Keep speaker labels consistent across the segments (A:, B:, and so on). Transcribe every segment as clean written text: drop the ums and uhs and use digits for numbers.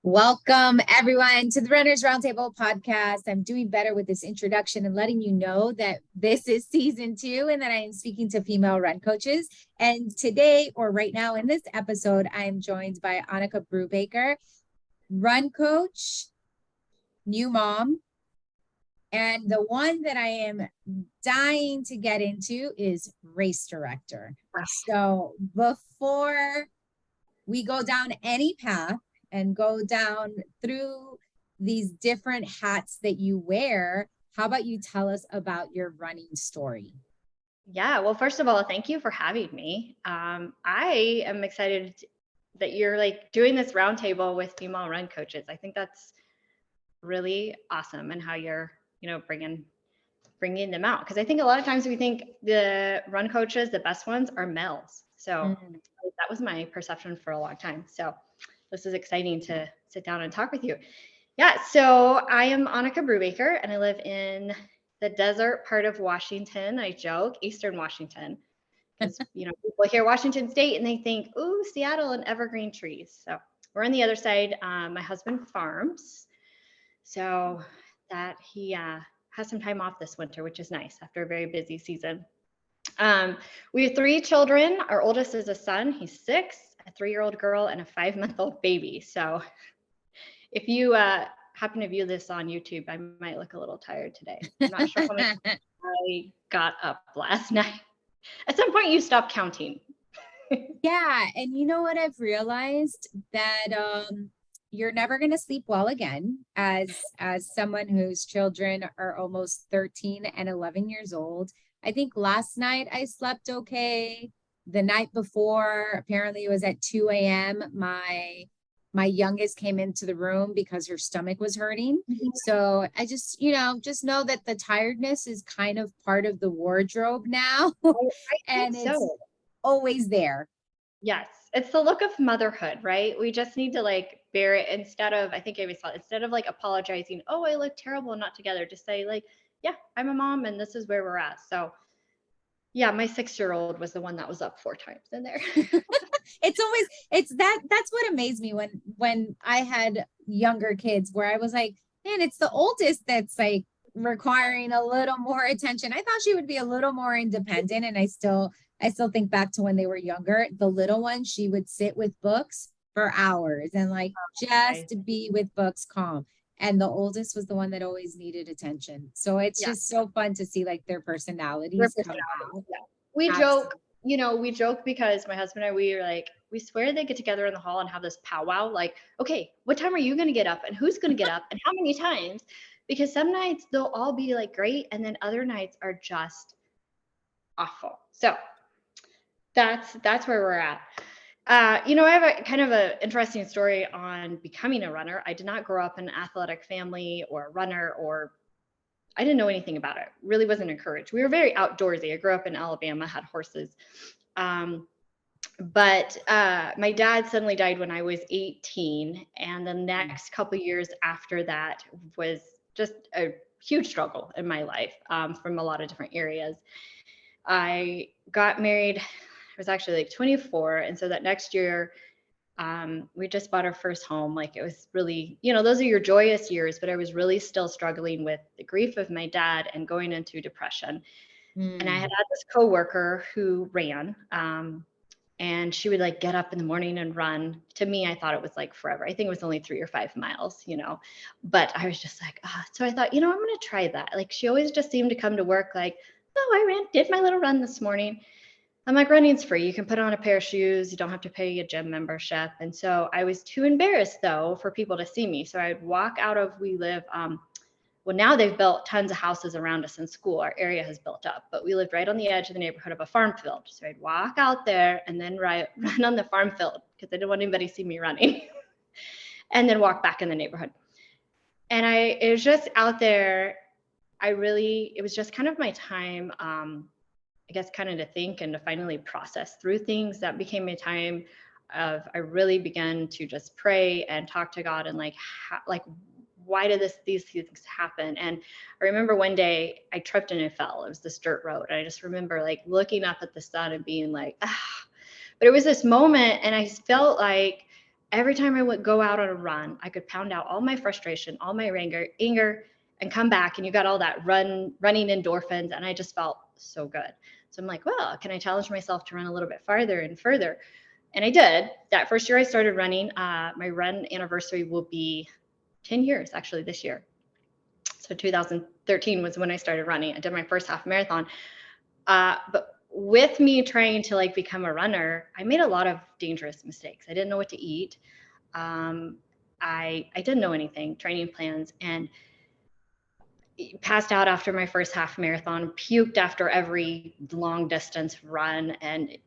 A: Welcome, everyone, to the Runners Roundtable podcast. I'm doing better with this introduction and letting you know that this is season 2 and that I am speaking to female run coaches. And today, or right now in this episode, I am joined by Annika Burbaker, run coach, new mom. And the one that I am dying to get into is race director. So before we go down any path, and go down through these different hats that you wear, how about you tell us about your running story?
B: Yeah, well, first of all, thank you for having me. I am excited that you're doing this roundtable with female run coaches. I think that's really awesome, and how you're, bringing them out. Because I think a lot of times we think the run coaches, the best ones, are males. So that was my perception for a long time. So this is exciting to sit down and talk with you. Yeah, so I am Annika Burbaker, and I live in the desert part of Washington. I joke, Eastern Washington, because people hear Washington State and they think, ooh, Seattle and evergreen trees. So we're on the other side. My husband farms, so that he has some time off this winter, which is nice after a very busy season. We have 3 children. Our oldest is a son. He's 6, a 3-year-old girl, and a 5-month-old baby. So if you happen to view this on YouTube, I might look a little tired today. I'm not sure how much I got up last night. At some point, you stop counting.
A: Yeah, and you know what I've realized? That you're never going to sleep well again as someone whose children are almost 13 and 11 years old. I think last night I slept okay. The night before, apparently it was at 2 a.m. My youngest came into the room because her stomach was hurting. So I just know that the tiredness is kind of part of the wardrobe now. And it's always there.
B: Yes. It's the look of motherhood, right? We just need to bear it instead of apologizing, oh, I look terrible and not together. Just say yeah, I'm a mom and this is where we're at. So yeah, my 6-year-old was the one that was up 4 times in there.
A: That's what amazed me when I had younger kids, where I was like, man, it's the oldest that's requiring a little more attention. I thought she would be a little more independent. And I still think back to when they were younger. The little one, she would sit with books for hours and just to be with books calm. And the oldest was the one that always needed attention. So it's just so fun to see their personalities come out.
B: Yeah. We joke because my husband and I, we swear they get together in the hall and have this powwow. Okay, what time are you going to get up and who's going to get up and how many times? Because some nights they'll all be great. And then other nights are just awful. So that's where we're at. I have a kind of an interesting story on becoming a runner. I did not grow up in an athletic family or a runner, or I didn't know anything about it. Really wasn't encouraged. We were very outdoorsy. I grew up in Alabama, had horses. But my dad suddenly died when I was 18. And the next couple of years after that was just a huge struggle in my life, from a lot of different areas. I got married. I was actually 24. And so that next year, we just bought our first home. It was really, those are your joyous years, but I was really still struggling with the grief of my dad and going into depression. And I had this coworker who ran, and she would get up in the morning and run. To me, I thought it was forever. I think it was only 3 or 5 miles, but I was just so I thought, I'm going to try that. She always just seemed to come to work I did my little run this morning. I'm running's free. You can put on a pair of shoes. You don't have to pay a gym membership. And so I was too embarrassed though for people to see me. So I'd walk out of, we live, well, now they've built tons of houses around us in school. Our area has built up, but we lived right on the edge of the neighborhood of a farm field. So I'd walk out there and then run on the farm field because I didn't want anybody to see me running and then walk back in the neighborhood. And it was just out there. It was just kind of my time, I guess, kind of to think and to finally process through things. That became a time of, I really began to just pray and talk to God and why did these things happen? And I remember one day I tripped and I fell. It was this dirt road. And I just remember looking up at the sun and being but it was this moment. And I felt every time I would go out on a run, I could pound out all my frustration, all my anger, and come back, and you got all that running endorphins, and I just felt so good. So I'm like, well, can I challenge myself to run a little bit farther and further? And I did. That first year I started running, my run anniversary will be 10 years actually this year. So 2013 was when I started running. I did my first half marathon. But with me trying to like become a runner, I made a lot of dangerous mistakes. I didn't know what to eat. I didn't know anything, training plans, and passed out after my first half marathon, puked after every long distance run, and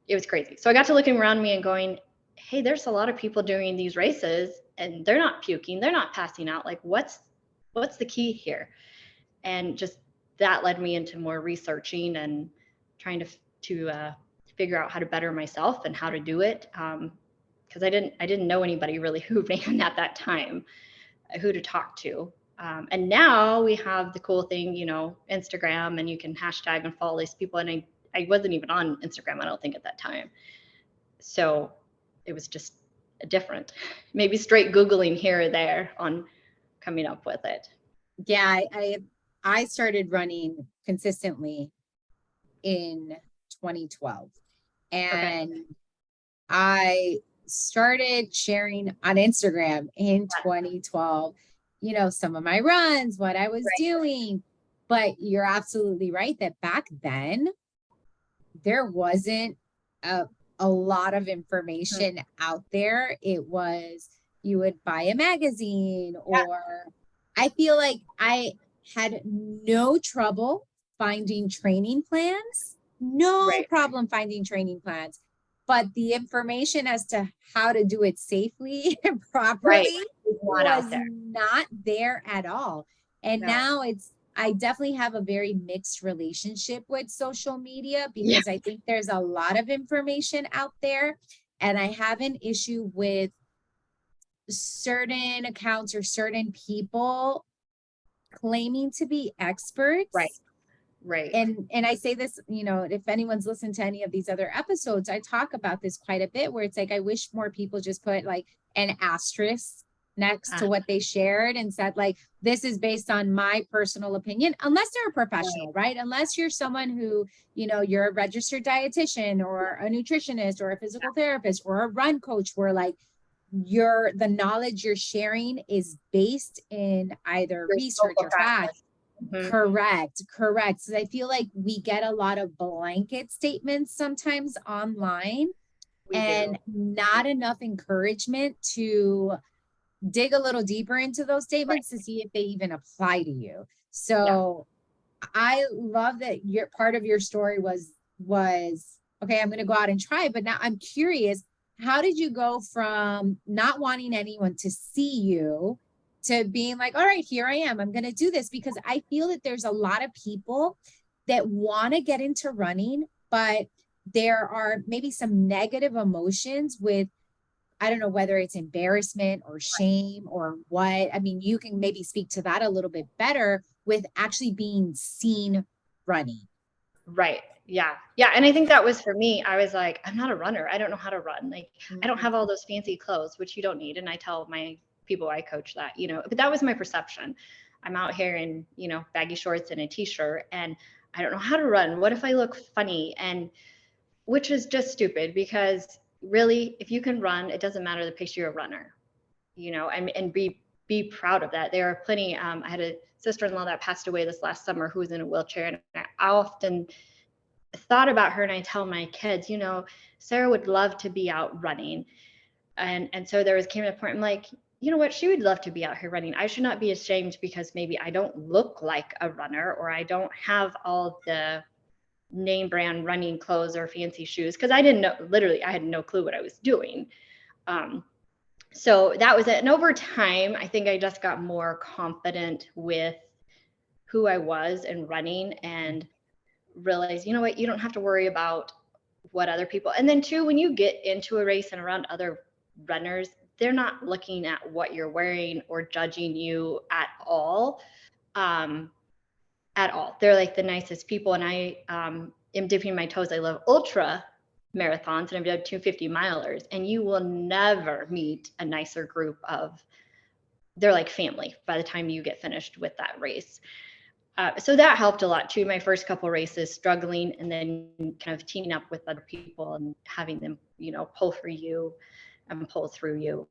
B: it was crazy. So I got to looking around me and going, hey, there's a lot of people doing these races and they're not puking, they're not passing out. Like, what's the key here? And just that led me into more researching and trying to figure out how to better myself and how to do it. Because I didn't know anybody really who ran at that time, who to talk to. And now we have the cool thing, Instagram, and you can hashtag and follow these people. And I wasn't even on Instagram, I don't think, at that time. So it was just different, maybe straight Googling here or there on coming up with it.
A: Yeah, I started running consistently in 2012, and
B: Okay.
A: I started sharing on Instagram in 2012, some of my runs, what I was doing. But you're absolutely right that back then there wasn't a lot of information out there. It was, you would buy a magazine, or I feel like I had no trouble finding training plans, no problem finding training plans, but the information as to how to do it safely and properly was not there at all. And now I definitely have a very mixed relationship with social media, because I think there's a lot of information out there, and I have an issue with certain accounts or certain people claiming to be experts.
B: Right.
A: And I say this, if anyone's listened to any of these other episodes, I talk about this quite a bit, where it's like, I wish more people just put like an asterisk next to what they shared and said, like, this is based on my personal opinion, unless they're a professional, right? Unless you're someone who, you're a registered dietitian or a nutritionist or a physical therapist or a run coach, where like the knowledge you're sharing is based in either research or fact. Correct. So I feel like we get a lot of blanket statements sometimes online, and not enough encouragement to dig a little deeper into those statements to see if they even apply to you. So I love that your part of your story was okay, I'm going to go out and try. But now I'm curious, how did you go from not wanting anyone to see you to being like, all right, here I am, I'm going to do this? Because I feel that there's a lot of people that want to get into running, but there are maybe some negative emotions with, I don't know whether it's embarrassment or shame or what. I mean, you can maybe speak to that a little bit better with actually being seen running.
B: Right. Yeah. And I think that was for me. I was like, I'm not a runner. I don't know how to run. Like, I don't have all those fancy clothes, which you don't need. And I tell my people I coach that, but that was my perception. I'm out here in, baggy shorts and a t-shirt, and I don't know how to run. What if I look funny? And which is just stupid, because really, if you can run, it doesn't matter the pace, you're a runner, and be proud of that. There are plenty. I had a sister-in-law that passed away this last summer who was in a wheelchair, and I often thought about her, and I tell my kids, Sarah would love to be out running. And so came a point, I'm like, you know what? She would love to be out here running. I should not be ashamed because maybe I don't look like a runner, or I don't have all the name brand running clothes or fancy shoes, because I didn't know, literally, I had no clue what I was doing. So that was it. And over time, I think I just got more confident with who I was and running, and realized, you know what, you don't have to worry about what other people. And then too, when you get into a race and around other runners, they're not looking at what you're wearing or judging you at all. They're like the nicest people. And I am dipping my toes. I love ultra marathons and I've done 250 milers, and you will never meet a nicer group of, they're like family by the time you get finished with that race. So that helped a lot too. My first couple races, struggling, and then kind of teaming up with other people and having them, pull for you and pull through you.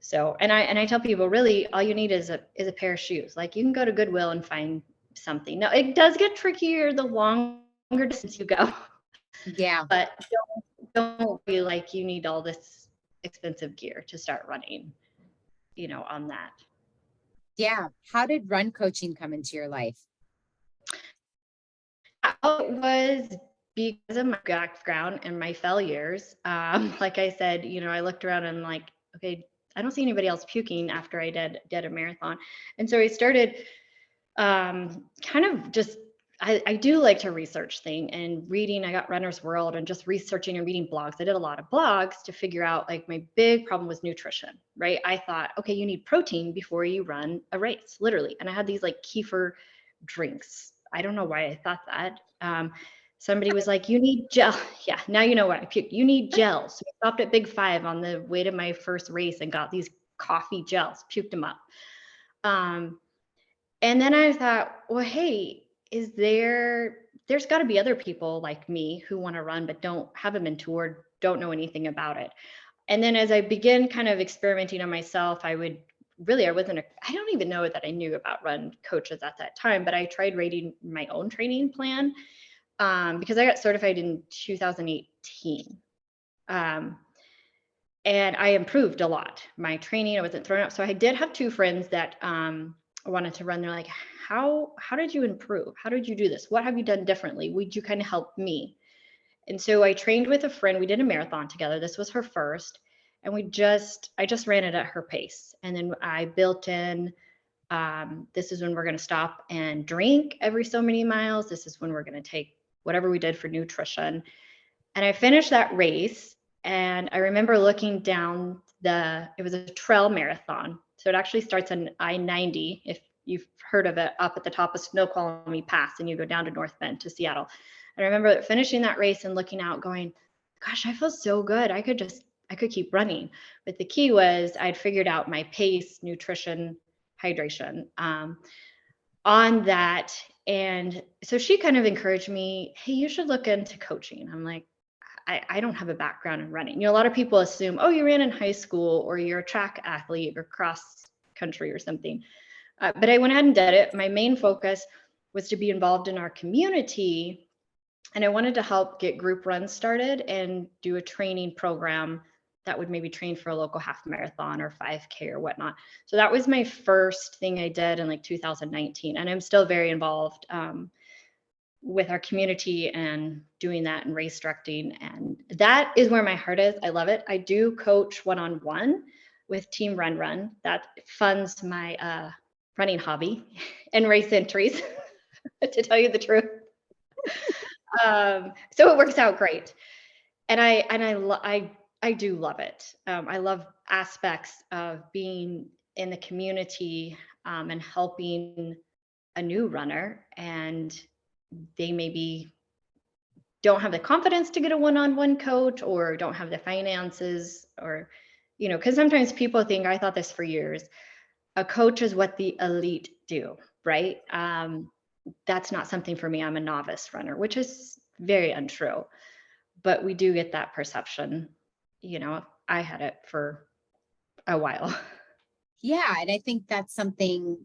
B: So, and I tell people, really, all you need is a pair of shoes. Like, you can go to Goodwill and find something. Now, it does get trickier the longer distance you go.
A: Yeah.
B: But don't feel like you need all this expensive gear to start running, on that.
A: Yeah. How did run coaching come into your life?
B: It was because of my background and my failures. Like I said, I looked around and like, okay, I don't see anybody else puking after I did a marathon. And so I started kind of just, I do like to research things and reading. I got Runner's World and just researching and reading blogs. I did a lot of blogs to figure out, like, my big problem was nutrition, right? I thought, okay, you need protein before you run a race, literally. And I had these like kefir drinks. I don't know why I thought that. Somebody was like, you need gel. Yeah, now you know what I puked. You need gels. So I stopped at Big Five on the way to my first race and got these coffee gels, puked them up. And then I thought, well, hey, there's got to be other people like me who want to run, but don't have a mentor, don't know anything about it. And then as I began kind of experimenting on myself, I don't even know that I knew about run coaches at that time, but I tried writing my own training plan because I got certified in 2018. And I improved a lot. My training, I wasn't thrown out. So I did have two friends that wanted to run. They're like, how did you improve? How did you do this? What have you done differently? Would you kind of help me? And so I trained with a friend. We did a marathon together. This was her first. And I just ran it at her pace. And then I built in, this is when we're going to stop and drink every so many miles. This is when we're going to take whatever we did for nutrition. And I finished that race. And I remember looking down it was a trail marathon. So it actually starts on I-90, if you've heard of it, up at the top of Snoqualmie Pass, and you go down to North Bend to Seattle. And I remember finishing that race and looking out going, gosh, I feel so good. I could keep running. But the key was I'd figured out my pace, nutrition, hydration on that. And so she kind of encouraged me, hey, you should look into coaching. I'm like, I don't have a background in running. A lot of people assume, oh, you ran in high school or you're a track athlete or cross country or something. But I went ahead and did it. My main focus was to be involved in our community. And I wanted to help get group runs started and do a training program that would maybe train for a local half marathon or 5K or whatnot. So that was my first thing I did in like 2019. And I'm still very involved with our community and doing that and race directing. And that is where my heart is. I love it. I do coach one-on-one with Team Run. That funds my running hobby and race entries, to tell you the truth. So it works out great. And I do love it. I love aspects of being in the community and helping a new runner, and they maybe don't have the confidence to get a one-on-one coach or don't have the finances, or, because sometimes people think, I thought this for years, a coach is what the elite do, right? That's not something for me. I'm a novice runner, which is very untrue, but we do get that perception. I had it for a while.
A: Yeah. And I think that's something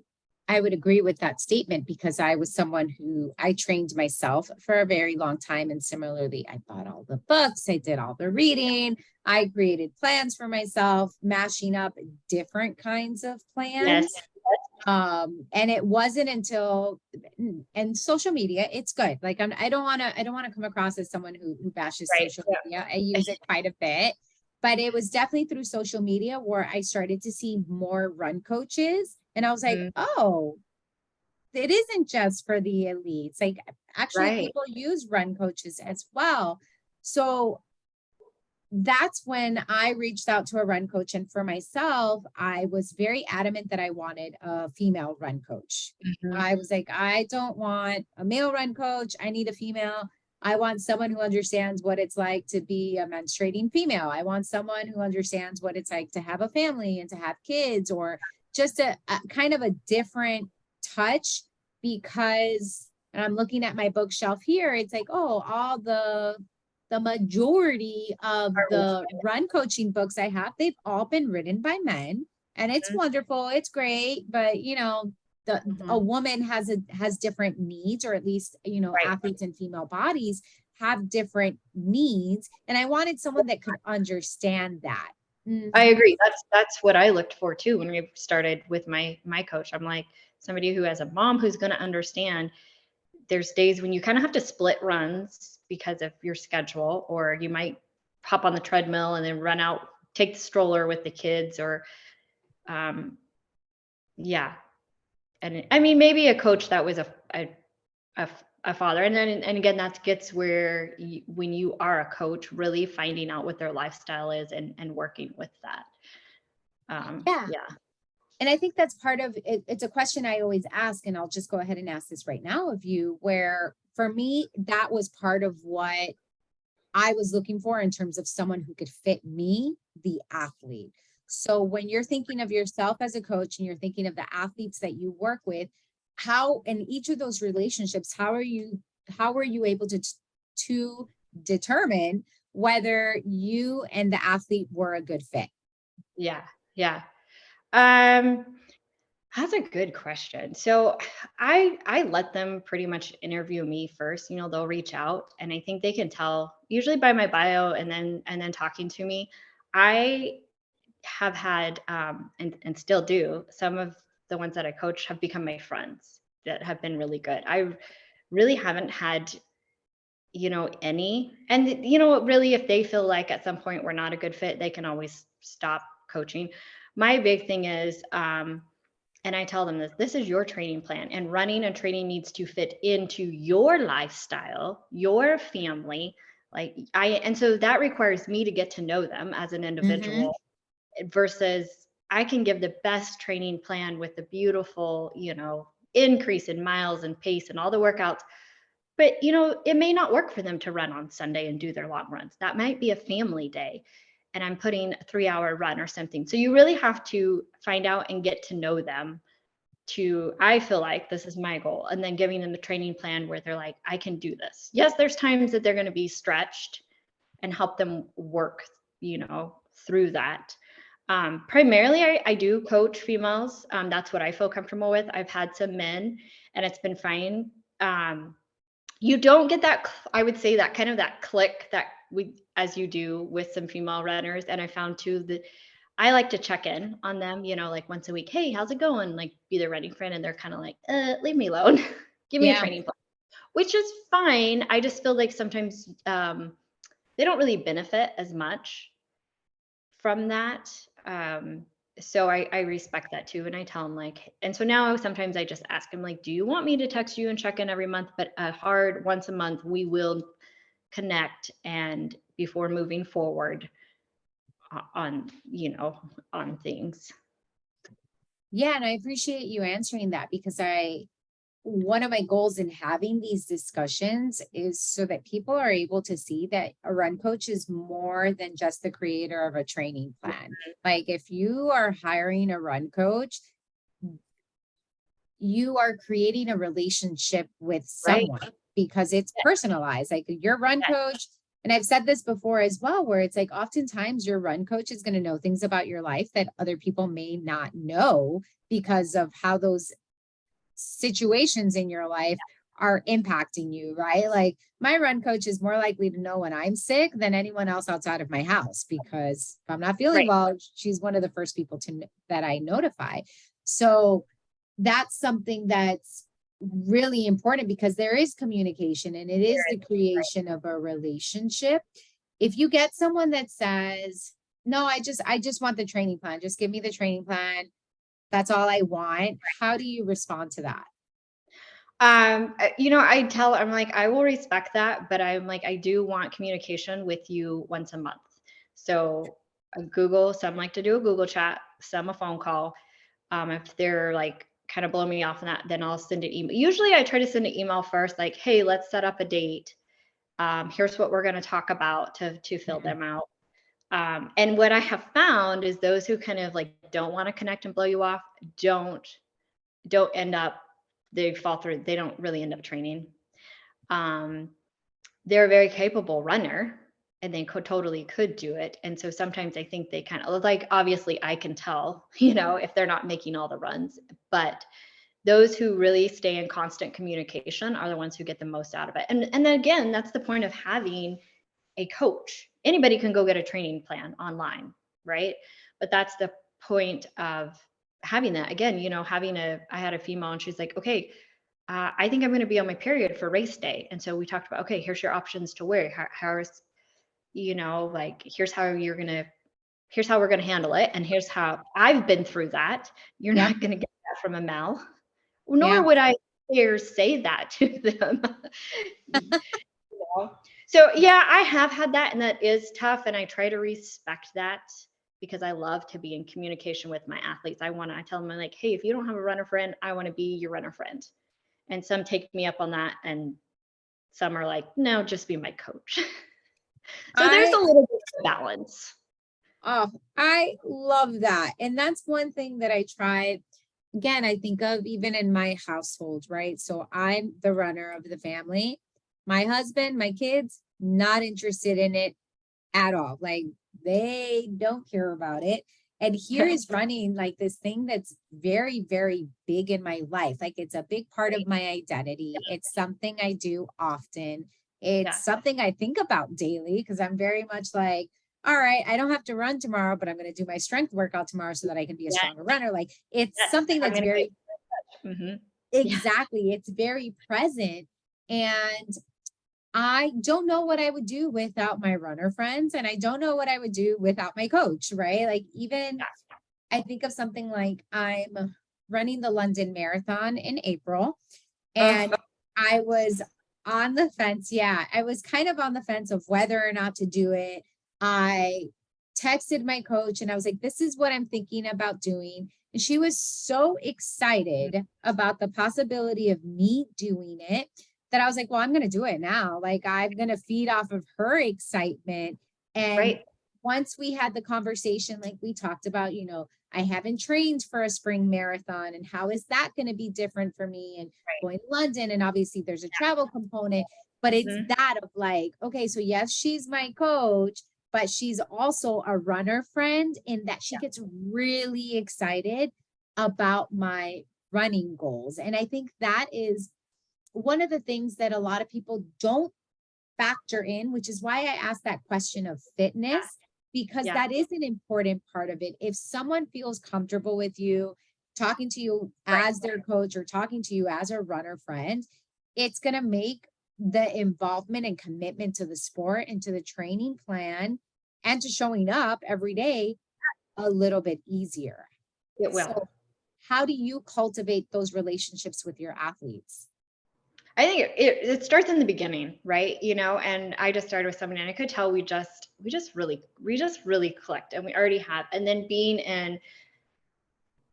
A: I would agree with that statement, because I was someone who I trained myself for a very long time. And similarly, I bought all the books, I did all the reading, I created plans for myself, mashing up different kinds of plans.
B: Yes.
A: And it wasn't until, and social media, it's good. Like I don't want to come across as someone who bashes social media. I use it quite a bit, but it was definitely through social media where I started to see more run coaches. And I was like, oh, it isn't just for the elites. Like, actually, people use run coaches as well. So that's when I reached out to a run coach. And for myself, I was very adamant that I wanted a female run coach. I was like, I don't want a male run coach. I need a female. I want someone who understands what it's like to be a menstruating female. I want someone who understands what it's like to have a family and to have kids, or just a kind of a different touch. Because, and I'm looking at my bookshelf here, it's like, oh, all the majority of the run coaching books I have, they've all been written by men, and it's wonderful. It's great. But, you know, a woman has different needs, or at least, you know, athletes in female bodies have different needs. And I wanted someone that could understand that.
B: I agree. That's what I looked for too when we started with my coach. I'm like, somebody who has a mom who's going to understand. There's days when you kind of have to split runs because of your schedule, or you might hop on the treadmill and then run out, take the stroller with the kids, or yeah. And I mean, maybe a coach that was a father. And then, and again, that gets where when you are a coach, really finding out what their lifestyle is and working with that.
A: Yeah. And I think that's part of it. It's a question I always ask, and I'll just go ahead and ask this right now of you, where for me, that was part of what I was looking for in terms of someone who could fit me, the athlete. So when you're thinking of yourself as a coach and you're thinking of the athletes that you work with, how in each of those relationships, how are you able to determine whether you and the athlete were a good fit?
B: Yeah. That's a good question. So I let them pretty much interview me first. You know, they'll reach out, and I think they can tell usually by my bio, and then talking to me. I have had and still do, some of the ones that I coach have become my friends that have been really good. I really haven't had, you know, any, and you know, really, if they feel like at some point we're not a good fit, they can always stop coaching. My big thing is, and I tell them this is your training plan, and running and training needs to fit into your lifestyle, your family. And so that requires me to get to know them as an individual, versus I can give the best training plan with the beautiful, you know, increase in miles and pace and all the workouts. But, you know, it may not work for them to run on Sunday and do their long runs. That might be a family day, and I'm putting a 3-hour run or something. So you really have to find out and get to know them. I feel like this is my goal, and then giving them the training plan where they're like, I can do this. Yes, there's times that they're going to be stretched, and help them work, you know, through that. Primarily, I do coach females. That's what I feel comfortable with. I've had some men, and it's been fine. You don't get that, I would say, that kind of that click that as you do with some female runners. And I found too that I like to check in on them, you know, like once a week. Hey, how's it going? Like, be their running friend. And they're kind of like, leave me alone. Give me a training plan, which is fine. I just feel like sometimes they don't really benefit as much from that. So I respect that too. And I tell them like, and so now sometimes I just ask them like, do you want me to text you and check in every month? But a hard once a month, we will connect, and before moving forward on, you know, on things.
A: Yeah. And I appreciate you answering that, because one of my goals in having these discussions is so that people are able to see that a run coach is more than just the creator of a training plan. Like, if you are hiring a run coach, you are creating a relationship with someone, because it's personalized. Like, your run coach, and I've said this before as well, where it's like, oftentimes your run coach is going to know things about your life that other people may not know, because of how those situations in your life are impacting you, right? Like, my run coach is more likely to know when I'm sick than anyone else outside of my house, because if I'm not feeling well, she's one of the first people that I notify. So that's something that's really important, because there is communication, and it is the creation of a relationship. If you get someone that says, no, I just want the training plan, just give me the training plan, that's all I want, how do you respond to that?
B: You know, I'm like, I will respect that, but I'm like, I do want communication with you once a month. So some like to do a Google chat, some a phone call. If they're like kind of blow me off on that, then I'll send an email. Usually I try to send an email first, like, hey, let's set up a date. Here's what we're going to talk about to fill them out. And what I have found is those who kind of like don't want to connect and blow you off don't end up, they fall through, they don't really end up training. They're a very capable runner and they totally could do it. And so sometimes I think they kind of like, obviously I can tell, if they're not making all the runs, but those who really stay in constant communication are the ones who get the most out of it. And then again, that's the point of having a coach. Anybody can go get a training plan online, right? But that's the point of having that. Again, I had a female and she's like, okay, I think I'm going to be on my period for race day. And so we talked about, okay, here's your options to wear. Here's how we're going to handle it. And here's how I've been through that. You're not going to get that from a Mel, nor would I dare say that to them. So yeah, I have had that, and that is tough. And I try to respect that because I love to be in communication with my athletes. I tell them, I'm like, hey, if you don't have a runner friend, I want to be your runner friend. And some take me up on that, and some are like, no, just be my coach. So there's a little bit of balance.
A: Oh, I love that. And that's one thing that I tried. Again, I think of even in my household, right? So I'm the runner of the family. My husband, my kids, not interested in it at all. Like they don't care about it. And here is running like this thing that's very, very big in my life. Like it's a big part of my identity. It's something I do often. It's something I think about daily because I'm very much like, all right, I don't have to run tomorrow, but I'm going to do my strength workout tomorrow so that I can be a stronger runner. Like it's something that's very, exactly. It's very present. And I don't know what I would do without my runner friends. And I don't know what I would do without my coach, right? Like even I think of something like I'm running the London Marathon in April and I was on the fence. Yeah, I was kind of on the fence of whether or not to do it. I texted my coach and I was like, this is what I'm thinking about doing. And she was so excited about the possibility of me doing it that I was like, well, I'm going to do it now. Like I'm going to feed off of her excitement. And once we had the conversation, like we talked about, I haven't trained for a spring marathon and how is that going to be different for me and going to London. And obviously there's a travel component, but it's that of like, okay, so yes, she's my coach, but she's also a runner friend in that she gets really excited about my running goals. And I think that is one of the things that a lot of people don't factor in, which is why I asked that question of fitness, because that is an important part of it. If someone feels comfortable with you, talking to you as their coach or talking to you as a runner friend, it's going to make the involvement and commitment to the sport and to the training plan and to showing up every day a little bit easier.
B: It will.
A: So how do you cultivate those relationships with your athletes?
B: I think it starts in the beginning, right? And I just started with somebody and I could tell we just really clicked, and we already have. And then being in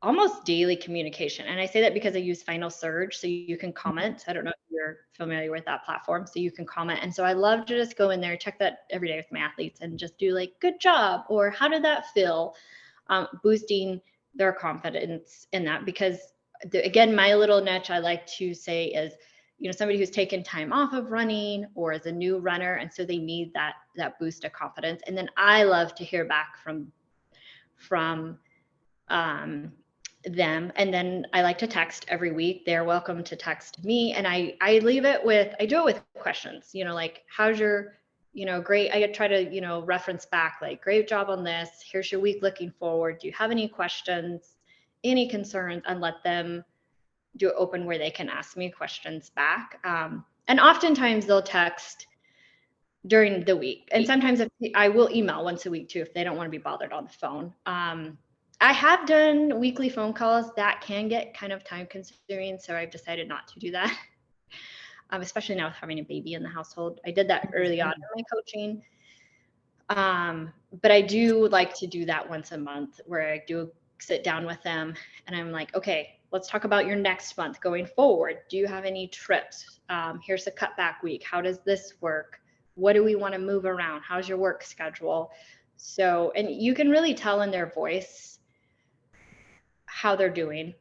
B: almost daily communication. And I say that because I use Final Surge, so you can comment. I don't know if you're familiar with that platform, so you can comment. And so I love to just go in there, check that every day with my athletes and just do like, good job, or how did that feel? Boosting their confidence in that, because again, my little niche I like to say is, somebody who's taken time off of running or is a new runner. And so they need that boost of confidence. And then I love to hear back from them. And then I like to text every week. They're welcome to text me. And I do it with questions, like, how's your, great. I try to, reference back, like, great job on this. Here's your week looking forward. Do you have any questions, any concerns? And let them do it open where they can ask me questions back. And oftentimes they'll text during the week. And sometimes I will email once a week too, if they don't want to be bothered on the phone. I have done weekly phone calls that can get kind of time consuming. So I've decided not to do that, especially now with having a baby in the household. I did that early on in my coaching. But I do like to do that once a month where I do sit down with them and I'm like, okay, let's talk about your next month going forward. Do you have any trips? Here's a cutback week. How does this work? What do we want to move around? How's your work schedule? So, and you can really tell in their voice how they're doing.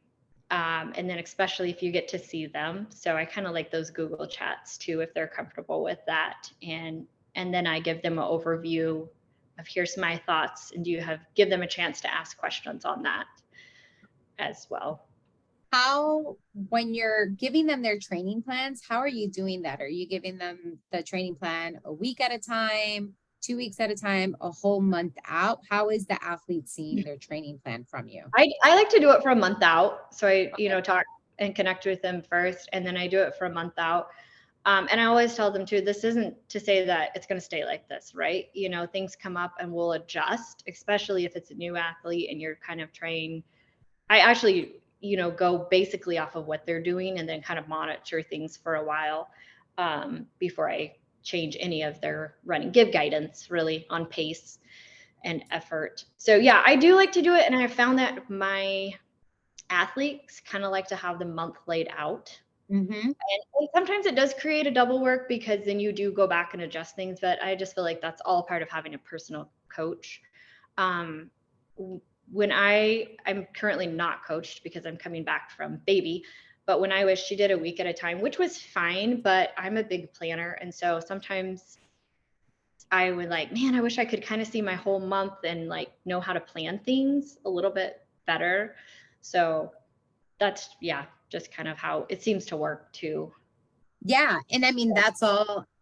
B: And then especially if you get to see them. So I kind of like those Google chats too, if they're comfortable with that. And then I give them an overview of here's my thoughts, and give them a chance to ask questions on that as well.
A: When you're giving them their training plans, how are you doing that? Are you giving them the training plan a week at a time, 2 weeks at a time, a whole month out? How is the athlete seeing their training plan from you?
B: I like to do it for a month out. So I, talk and connect with them first, and then I do it for a month out. And I always tell them too, this isn't to say that it's going to stay like this, right? Things come up and we'll adjust, especially if it's a new athlete and you're kind of trying. I actually, go basically off of what they're doing and then kind of monitor things for a while before I change any of their running, give guidance really on pace and effort. So yeah, I do like to do it. And I found that my athletes kind of like to have the month laid out.
A: Mm-hmm.
B: And sometimes it does create a double work because then you do go back and adjust things, but I just feel like that's all part of having a personal coach. When I'm currently not coached because I'm coming back from baby, but when I was, she did a week at a time, which was fine, but I'm a big planner. And so sometimes I would like, man, I wish I could kind of see my whole month and like know how to plan things a little bit better. So that's, yeah, just kind of how it seems to work too.
A: Yeah. And I mean,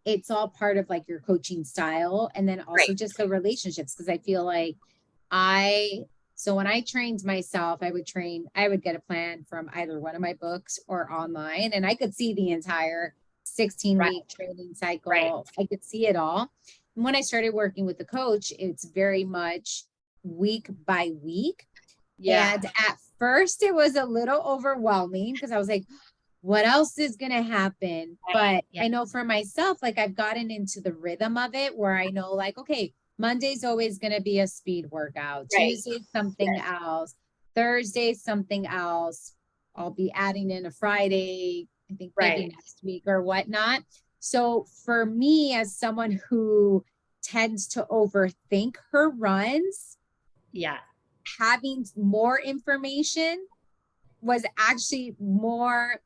A: it's all part of like your coaching style. And then also just the relationships. Cause I feel like so when I trained myself, I would get a plan from either one of my books or online, and I could see the entire 16-week training cycle. I could see it all. And when I started working with the coach, it's very much week by week. Yeah. And at first it was a little overwhelming because I was like, what else is going to happen? But I know for myself, like I've gotten into the rhythm of it where I know like, okay, Monday's always going to be a speed workout. Tuesday, something else. Thursday, something else. I'll be adding in a Friday, I think maybe next week or whatnot. So for me, as someone who tends to overthink her runs, having more information was actually more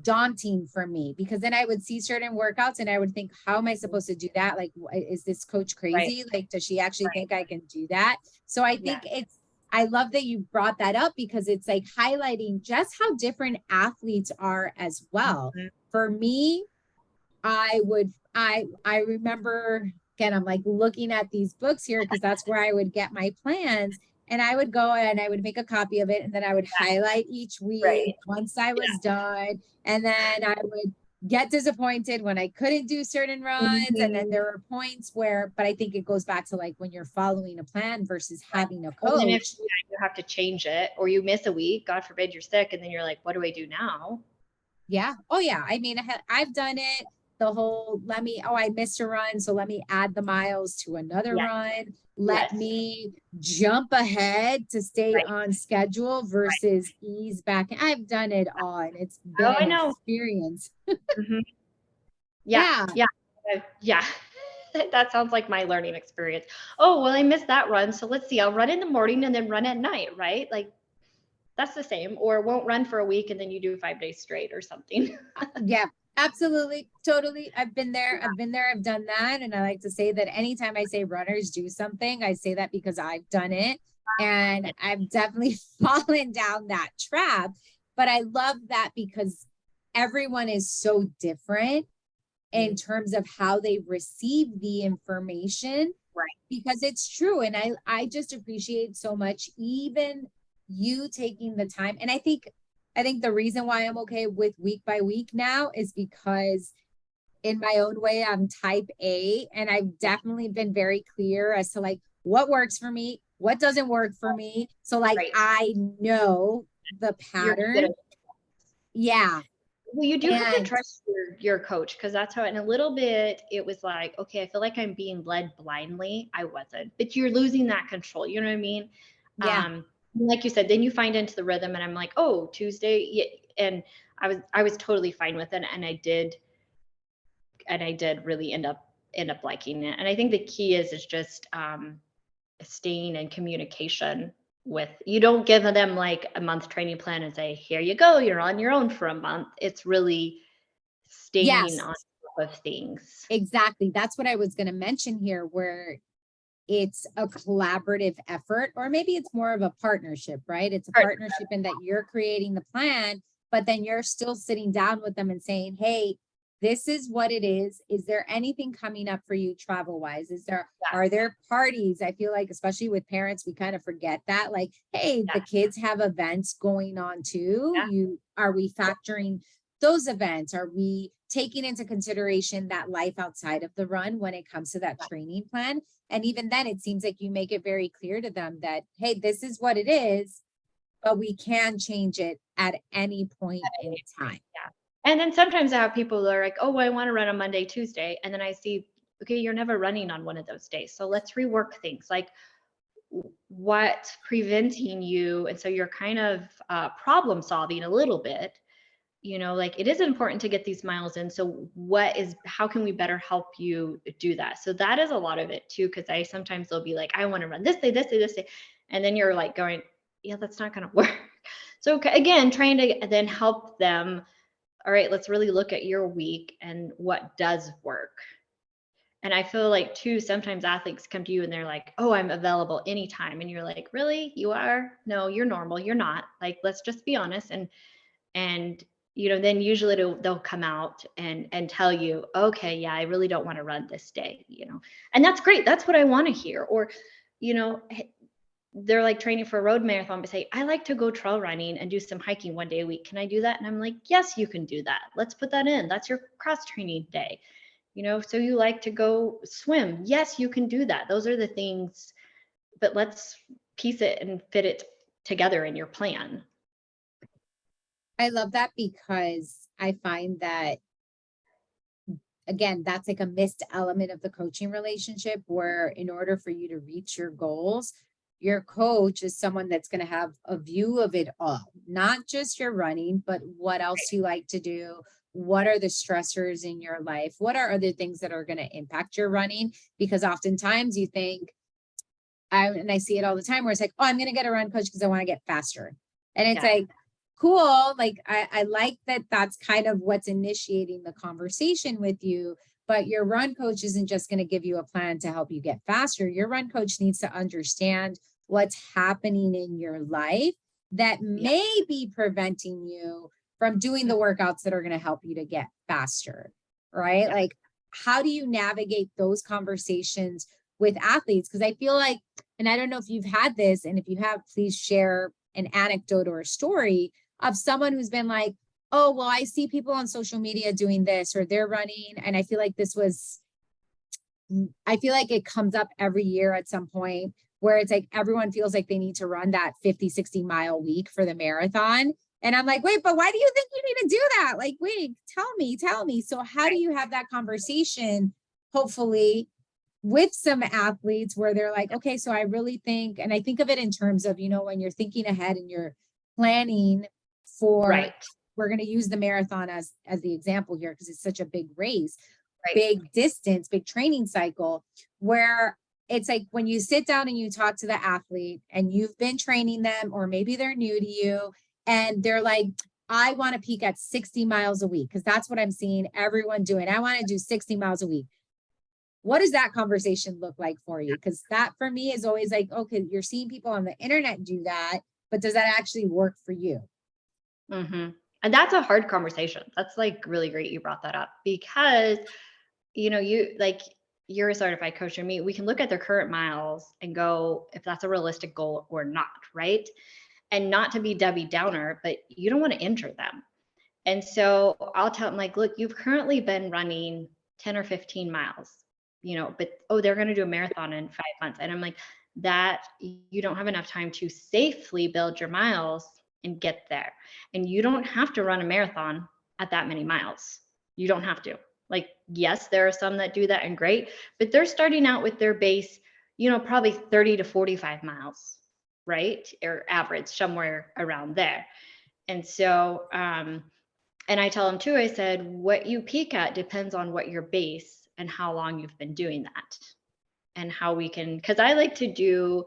A: daunting for me, because then I would see certain workouts and I would think, how am I supposed to do that? Like, is this coach crazy? Like, does she actually think I can do that? So I think I love that you brought that up, because it's like highlighting just how different athletes are as well. Mm-hmm. For me, I remember, again, I'm like looking at these books here because that's where I would get my plans. And I would go and I would make a copy of it, and then I would highlight each week once I was done. And then I would get disappointed when I couldn't do certain runs. Mm-hmm. And then there were points where, but I think it goes back to like when you're following a plan versus having a coach. And if
B: you have to change it, or you miss a week, God forbid you're sick, and then you're like, what do I do now?
A: Yeah. Oh yeah. I mean, I've done it. The whole, I missed a run, so let me add the miles to another run. Let me jump ahead to stay on schedule versus ease back. I've done it all, and it's been an experience.
B: Mm-hmm. Yeah. That sounds like my learning experience. Oh, well, I missed that run, so let's see. I'll run in the morning and then run at night, right? Like that's the same. Or won't run for a week and then you do 5 days straight or something.
A: Yeah. Absolutely. Totally. I've been there. I've done that. And I like to say that anytime I say runners do something, I say that because I've done it, and I've definitely fallen down that trap. But I love that because everyone is so different in terms of how they receive the information.
B: Right.
A: Because it's true. And I just appreciate so much, even you taking the time. And I think the reason why I'm okay with week by week now is because in my own way, I'm type A, and I've definitely been very clear as to like what works for me, what doesn't work for me. So like, I know the pattern. Yeah.
B: Well, you do have to trust your coach, because that's how, in a little bit, it was like, okay, I feel like I'm being led blindly. I wasn't, but you're losing that control. You know what I mean?
A: Yeah.
B: Like you said, then you find into the rhythm, and I'm like, oh, Tuesday. And I was totally fine with it. And I did really end up end up liking it. And I think the key is just staying in communication with, you don't give them like a month training plan and say, here you go, you're on your own for a month. It's really staying on top of things.
A: Exactly. That's what I was going to mention here, where it's a collaborative effort, or maybe it's more of a partnership, right? It's a partnership in that you're creating the plan, but then you're still sitting down with them and saying, hey, this is what it is. Is there anything coming up for you travel wise? Are there parties? I feel like, especially with parents, we kind of forget that, like, hey, the kids have events going on too. Are we factoring those events? Are we taking into consideration that life outside of the run when it comes to that training plan? And even then, it seems like you make it very clear to them that, hey, this is what it is, but we can change it at any point in time.
B: Yeah. And then sometimes I have people that are like, oh, I want to run on Monday, Tuesday. And then I see, okay, you're never running on one of those days. So let's rework things. Like, what's preventing you? And so you're kind of problem solving a little bit. Like, it is important to get these miles in. So how can we better help you do that? So that is a lot of it too. Cause sometimes they'll be like, I want to run this day, this day, this day. And then you're like going, yeah, that's not going to work. So again, trying to then help them. All right, let's really look at your week and what does work. And I feel like too, sometimes athletes come to you and they're like, oh, I'm available anytime. And you're like, really? You are? No, you're normal. You're not. Like, let's just be honest. And then usually they'll come out and tell you, okay, yeah, I really don't want to run this day, and that's great. That's what I want to hear. Or, they're like training for a road marathon, but say, I like to go trail running and do some hiking one day a week. Can I do that? And I'm like, yes, you can do that. Let's put that in. That's your cross training day. So you like to go swim. Yes, you can do that. Those are the things, but let's piece it and fit it together in your plan.
A: I love that, because I find that, again, that's like a missed element of the coaching relationship, where in order for you to reach your goals, your coach is someone that's going to have a view of it all, not just your running, but what else you like to do. What are the stressors in your life? What are other things that are going to impact your running? Because oftentimes you think, and I see it all the time, where it's like, oh, I'm going to get a run coach because I want to get faster. And it's like, cool. Like, I like that that's kind of what's initiating the conversation with you, but your run coach isn't just going to give you a plan to help you get faster. Your run coach needs to understand what's happening in your life that may be preventing you from doing the workouts that are going to help you to get faster, right? Like, how do you navigate those conversations with athletes? Because I feel like, and I don't know if you've had this, and if you have, please share an anecdote or a story of someone who's been like, oh, well, I see people on social media doing this, or they're running. And I feel like it comes up every year at some point, where it's like everyone feels like they need to run that 50, 60 mile week for the marathon. And I'm like, wait, but why do you think you need to do that? Like, wait, tell me. So how do you have that conversation, hopefully, with some athletes, where they're like, okay, so I really think, and I think of it in terms of, when you're thinking ahead and you're planning for, we're going to use the marathon as the example here, because it's such a big race, big distance, big training cycle, where it's like when you sit down and you talk to the athlete and you've been training them, or maybe they're new to you, and they're like, I want to peak at 60 miles a week, because that's what I'm seeing everyone doing. I want to do 60 miles a week. What does that conversation look like for you? Because that for me is always like, okay, you're seeing people on the internet do that, but does that actually work for you?
B: Mm-hmm. And that's a hard conversation. That's like really great you brought that up, because, you're a certified coach, and me, we can look at their current miles and go, if that's a realistic goal or not, right? And not to be Debbie Downer, but you don't want to injure them. And so I'll tell them, like, look, you've currently been running 10 or 15 miles, but, they're going to do a marathon in 5 months. And I'm like, that you don't have enough time to safely build your miles and get there. And you don't have to run a marathon at that many miles. You don't have to. Like, yes, there are some that do that, and great, but they're starting out with their base, probably 30 to 45 miles, right? Or average, somewhere around there. And so, and I tell them too, I said, what you peak at depends on what your base and how long you've been doing that, and how we can, because I like to do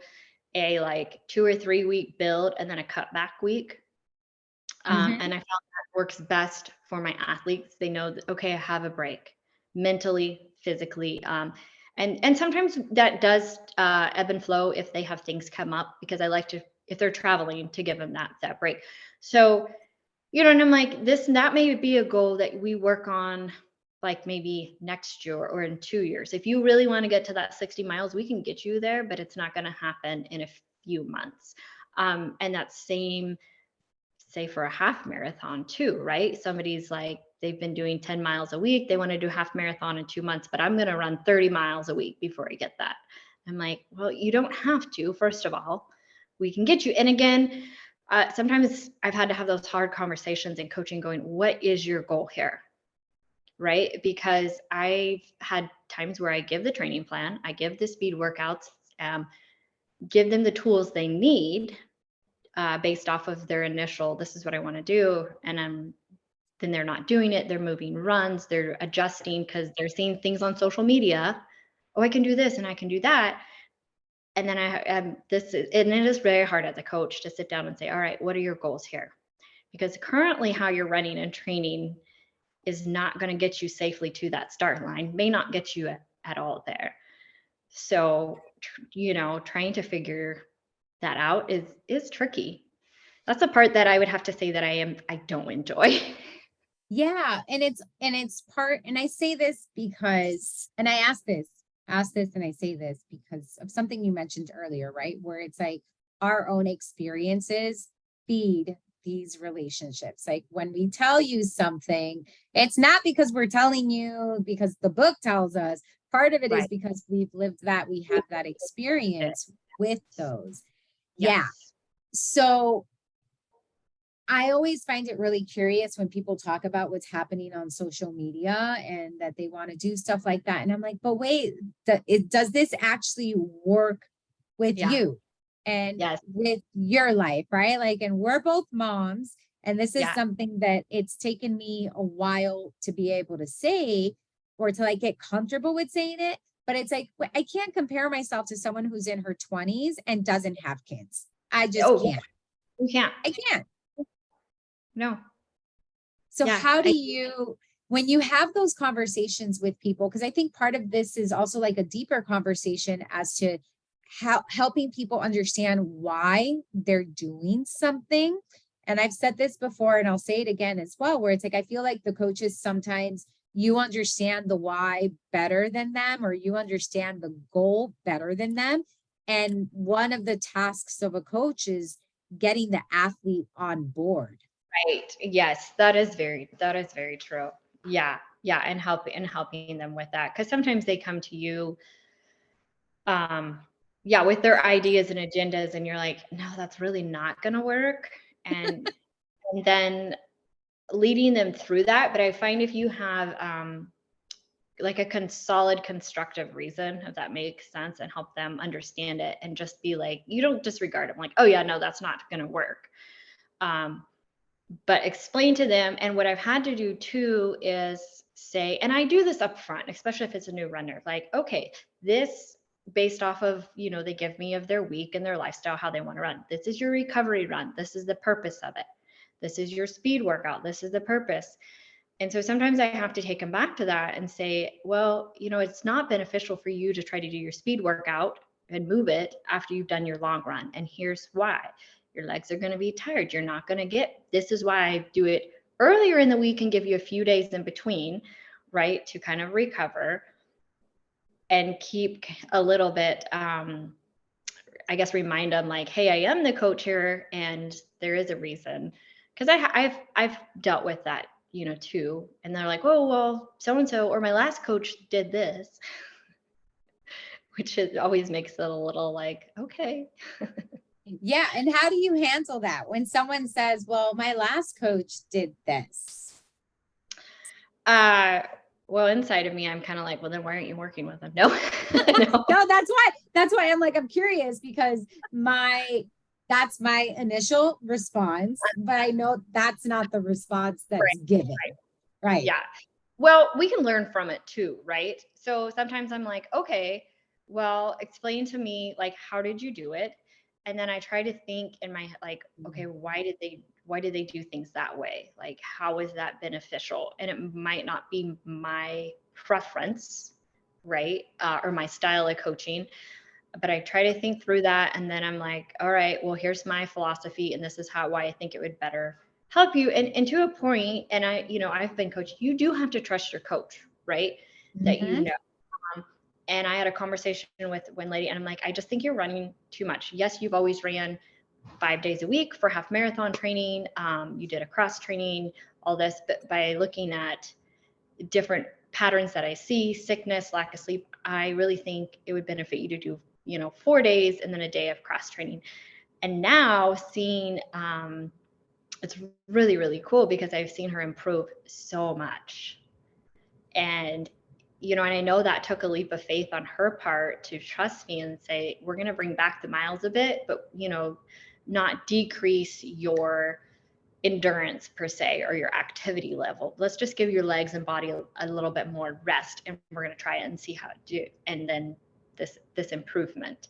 B: a like 2 or 3 week build and then a cutback week. And I found that works best for my athletes. They know that, okay, I have a break mentally, physically. And sometimes that does ebb and flow if they have things come up, because I like to, if they're traveling, to give them that break. So, and I'm like, that may be a goal that we work on like maybe next year or in 2 years. If you really want to get to that 60 miles, we can get you there, but it's not going to happen in a few months. And that same, say for a half marathon too, right? Somebody's like, they've been doing 10 miles a week. They want to do half marathon in 2 months, but I'm going to run 30 miles a week before I get that. I'm like, well, you don't have to. First of all, we can get you. And again, sometimes I've had to have those hard conversations in coaching going, what is your goal here? Right? Because I've had times where I give the training plan, I give the speed workouts, give them the tools they need based off of their initial, this is what I want to do. And then they're not doing it. They're moving runs, they're adjusting because they're seeing things on social media. Oh, I can do this and I can do that. And then and it is very hard as a coach to sit down and say, all right, what are your goals here? Because currently how you're running and training is not going to get you safely to that start line, may not get you at all there. So, trying to figure that out is tricky. That's the part that I would have to say that I don't enjoy.
A: Yeah. And it's part, and I say this because, and I ask this, and I say this because of something you mentioned earlier, right? Where it's like our own experiences feed these relationships. Like when we tell you something, it's not because we're telling you because the book tells us. Part of it is because we've lived that, we have that experience with those.
B: Yes.
A: Yeah. So I always find it really curious when people talk about what's happening on social media and that they want to do stuff like that. And I'm like, but wait, does this actually work with you and with your life, right? Like, and we're both moms. And this is something that it's taken me a while to be able to say, or to like get comfortable with saying it. But it's like, I can't compare myself to someone who's in her 20s and doesn't have kids. I just can't.
B: You can't.
A: I can't.
B: No.
A: So how do you, when you have those conversations with people, because I think part of this is also like a deeper conversation as to how helping people understand why they're doing something. And I've said this before, and I'll say it again as well, where it's like, I feel like the coaches, sometimes you understand the why better than them, or you understand the goal better than them. And one of the tasks of a coach is getting the athlete on board.
B: Right. Yes, that is very true. Yeah. Yeah. And helping them with that. Cause sometimes they come to you, with their ideas and agendas, and you're like, no, that's really not going to work. And, and then leading them through that. But I find if you have, like a solid constructive reason, if that makes sense, and help them understand it, and just be like, you don't disregard them like, oh yeah, no, that's not going to work. But explain to them. And what I've had to do too is say, and I do this up front, especially if it's a new runner, like, okay, this based off of, they give me of their week and their lifestyle, how they want to run. This is your recovery run. This is the purpose of it. This is your speed workout. This is the purpose. And so sometimes I have to take them back to that and say, well, it's not beneficial for you to try to do your speed workout and move it after you've done your long run. And here's why. Your legs are going to be tired. You're not going to this is why I do it earlier in the week and give you a few days in between, right? To kind of recover and keep a little bit, I guess, remind them like, hey, I am the coach here and there is a reason. Cause I've dealt with that, too. And they're like, oh, well, so-and-so, or my last coach did this, which always makes it a little like, okay.
A: Yeah. And how do you handle that when someone says, well, my last coach did this?
B: Well, inside of me, I'm kind of like, well, then why aren't you working with them? No,
A: no, that's why I'm like, I'm curious, because that's my initial response, but I know that's not the response that's given. Right.
B: Yeah. Well, we can learn from it too, right? So sometimes I'm like, okay, well, explain to me, like, how did you do it? And then I try to think in my head, like, okay, why did they do things that way? Like, how is that beneficial? And it might not be my preference, right? Or my style of coaching, but I try to think through that. And then I'm like, all right, well, here's my philosophy. And this is why I think it would better help you. And to a point, and I've been coached, you do have to trust your coach, right? That you
A: Mhm.
B: know. And I had a conversation with one lady and I'm like, I just think you're running too much. Yes, you've always ran 5 days a week for half marathon training. You did a cross training, all this, but by looking at different patterns that I see, sickness, lack of sleep, I really think it would benefit you to do, 4 days and then a day of cross training. And now seeing, it's really, really cool because I've seen her improve so much. And, and I know that took a leap of faith on her part to trust me and say, we're going to bring back the miles a bit, but, not decrease your endurance per se or your activity level. Let's just give your legs and body a little bit more rest, and we're going to try it and see how it do. And then this improvement.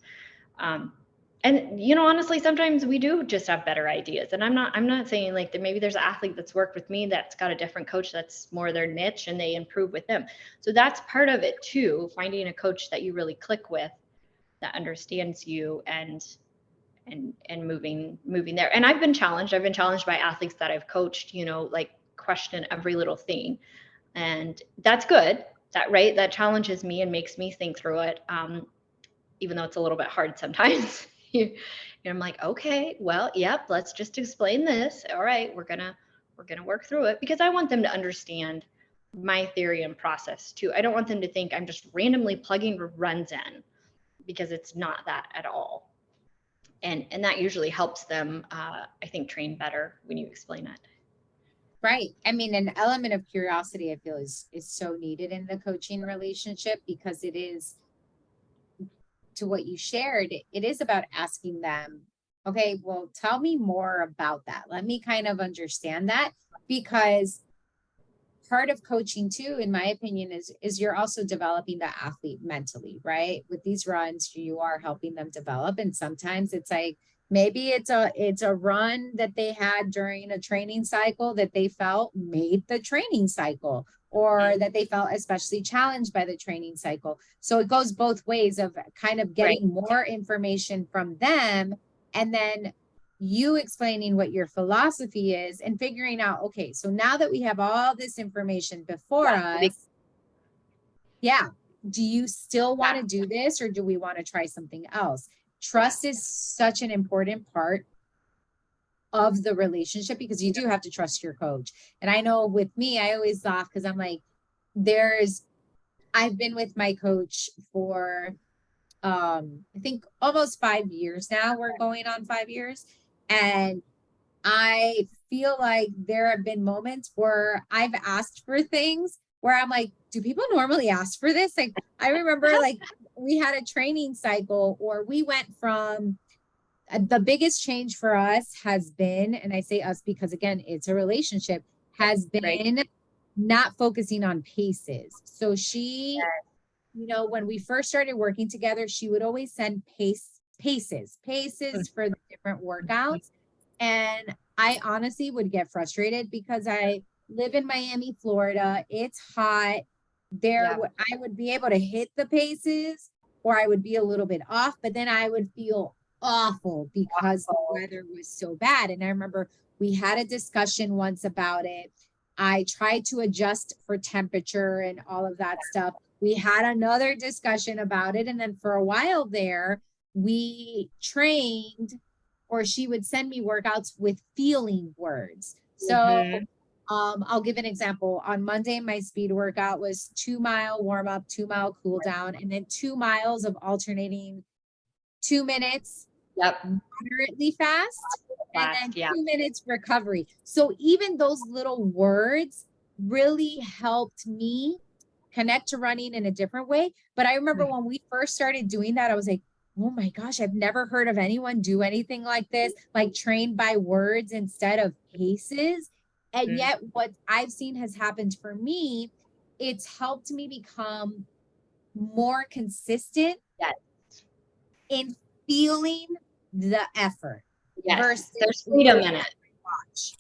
B: And honestly, sometimes we do just have better ideas. And I'm not saying like that maybe there's an athlete that's worked with me that's got a different coach that's more their niche and they improve with them. So that's part of it too, finding a coach that you really click with, that understands you and moving there. And I've been challenged by athletes that I've coached, like question every little thing. And that's good. That challenges me and makes me think through it. Even though it's a little bit hard sometimes. I'm like, okay, well, yep, let's just explain this. All right, we're gonna work through it, because I want them to understand my theory and process too. I don't want them to think I'm just randomly plugging runs in, because it's not that at all. And that usually helps them, I think, train better when you explain it.
A: Right. I mean, an element of curiosity, I feel, is so needed in the coaching relationship, because it is, to what you shared, it is about asking them, okay, well, tell me more about that. Let me kind of understand that, because part of coaching too, in my opinion, is you're also developing the athlete mentally, right? With these runs, you are helping them develop. And sometimes it's like, maybe it's a run that they had during a training cycle that they felt made the training cycle, or that they felt especially challenged by the training cycle. So it goes both ways of kind of getting more information from them, and then you explaining what your philosophy is and figuring out, okay, so now that we have all this information before us, yeah, do you still want to do this, or do we want to try something else? Trust is such an important part of the relationship, because you do have to trust your coach. And I know with me, I always laugh because I'm like, I've been with my coach for I think almost 5 years now. We're going on 5 years. And I feel like there have been moments where I've asked for things where I'm like, do people normally ask for this? Like, I remember like we had a training cycle, or we went from the biggest change for us has been, and I say us because again, it's a relationship, has been not focusing on paces. So she, when we first started working together, she would always send paces for the different workouts. And I honestly would get frustrated because I live in Miami, Florida. It's hot. I would be able to hit the paces, or I would be a little bit off, but then I would feel awful because the weather was so bad. And I remember we had a discussion once about it. I tried to adjust for temperature and all of that stuff. We had another discussion about it. And then for a while there, we trained, or she would send me workouts with feeling words. So I'll give an example. On Monday, my speed workout was 2 mile warm up, 2 mile cool down, and then 2 miles of alternating 2 minutes, moderately fast, and then 2 minutes recovery. So even those little words really helped me connect to running in a different way. But I remember when we first started doing that, I was like, oh my gosh, I've never heard of anyone do anything like this, like trained by words instead of paces. And yet what I've seen has happened for me it's helped me become more consistent
B: Yes.
A: in feeling the effort
B: Yes.
A: versus
B: There's freedom in it.
A: watch.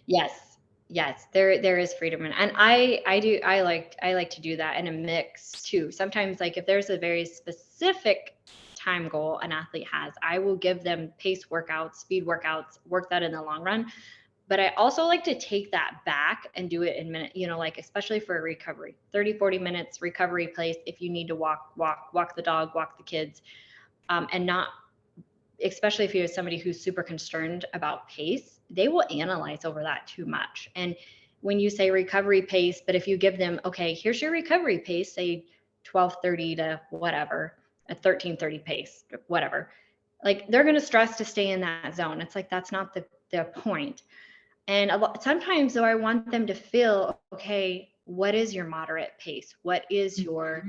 B: Yes. Yes. There is freedom in it. And I like to do that in a mix too. Sometimes like if there's a very specific time goal an athlete has, I will give them pace workouts, speed workouts, work that in the long run. But I also like to take that back and do it in minute, like especially for a recovery, 30, 40 minutes recovery place. If you need to walk the dog, walk the kids, and not, especially if you have somebody who's super concerned about pace, they will analyze over that too much. And when you say recovery pace, but if you give them, okay, here's your recovery pace, say 12:30 to whatever, a 13:30 pace, whatever, like they're going to stress to stay in that zone. It's like, that's not the point. And sometimes though, I want them to feel, okay, what is your moderate pace? What is your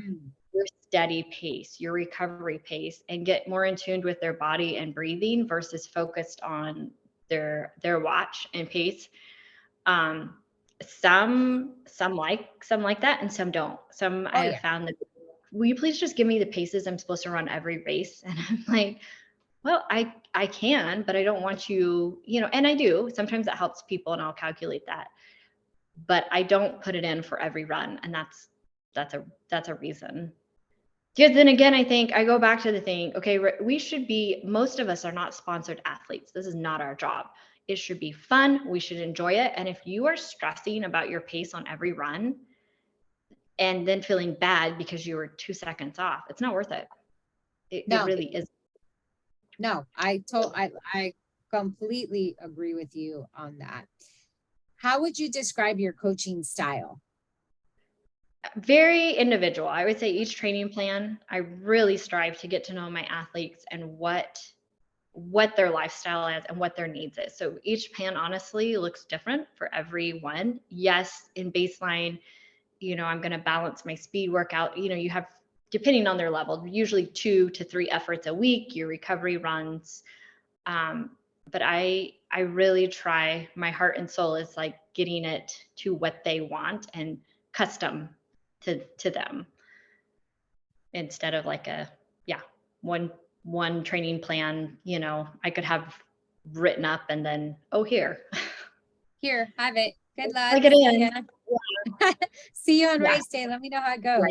B: steady pace, your recovery pace, and get more in tune with their body and breathing versus focused on their watch and pace. Some like that, and some don't. Some I have found that, will you please just give me the paces I'm supposed to run every race? And I'm like, well, I can, but I don't want you, and I do. Sometimes it helps people and I'll calculate that. But I don't put it in for every run. And that's a reason. Because then again, I think I go back to the thing, okay, most of us are not sponsored athletes. This is not our job. It should be fun. We should enjoy it. And if you are stressing about your pace on every run and then feeling bad because you were 2 seconds off, it's not worth it. It really is.
A: No, I completely agree with you on that. How would you describe your coaching style?
B: Very individual. I would say each training plan, I really strive to get to know my athletes and what their lifestyle is and what their needs is. So each plan honestly looks different for everyone. Yes, in baseline, I'm going to balance my speed workout. You have, depending on their level, usually 2 to 3 efforts a week, your recovery runs. But I really try, my heart and soul is like getting it to what they want and custom to them, instead of like one training plan, I could have written up and then, here
A: have it. Good luck.
B: Plug it in.
A: Yeah. See you on race day. Let me know how it goes.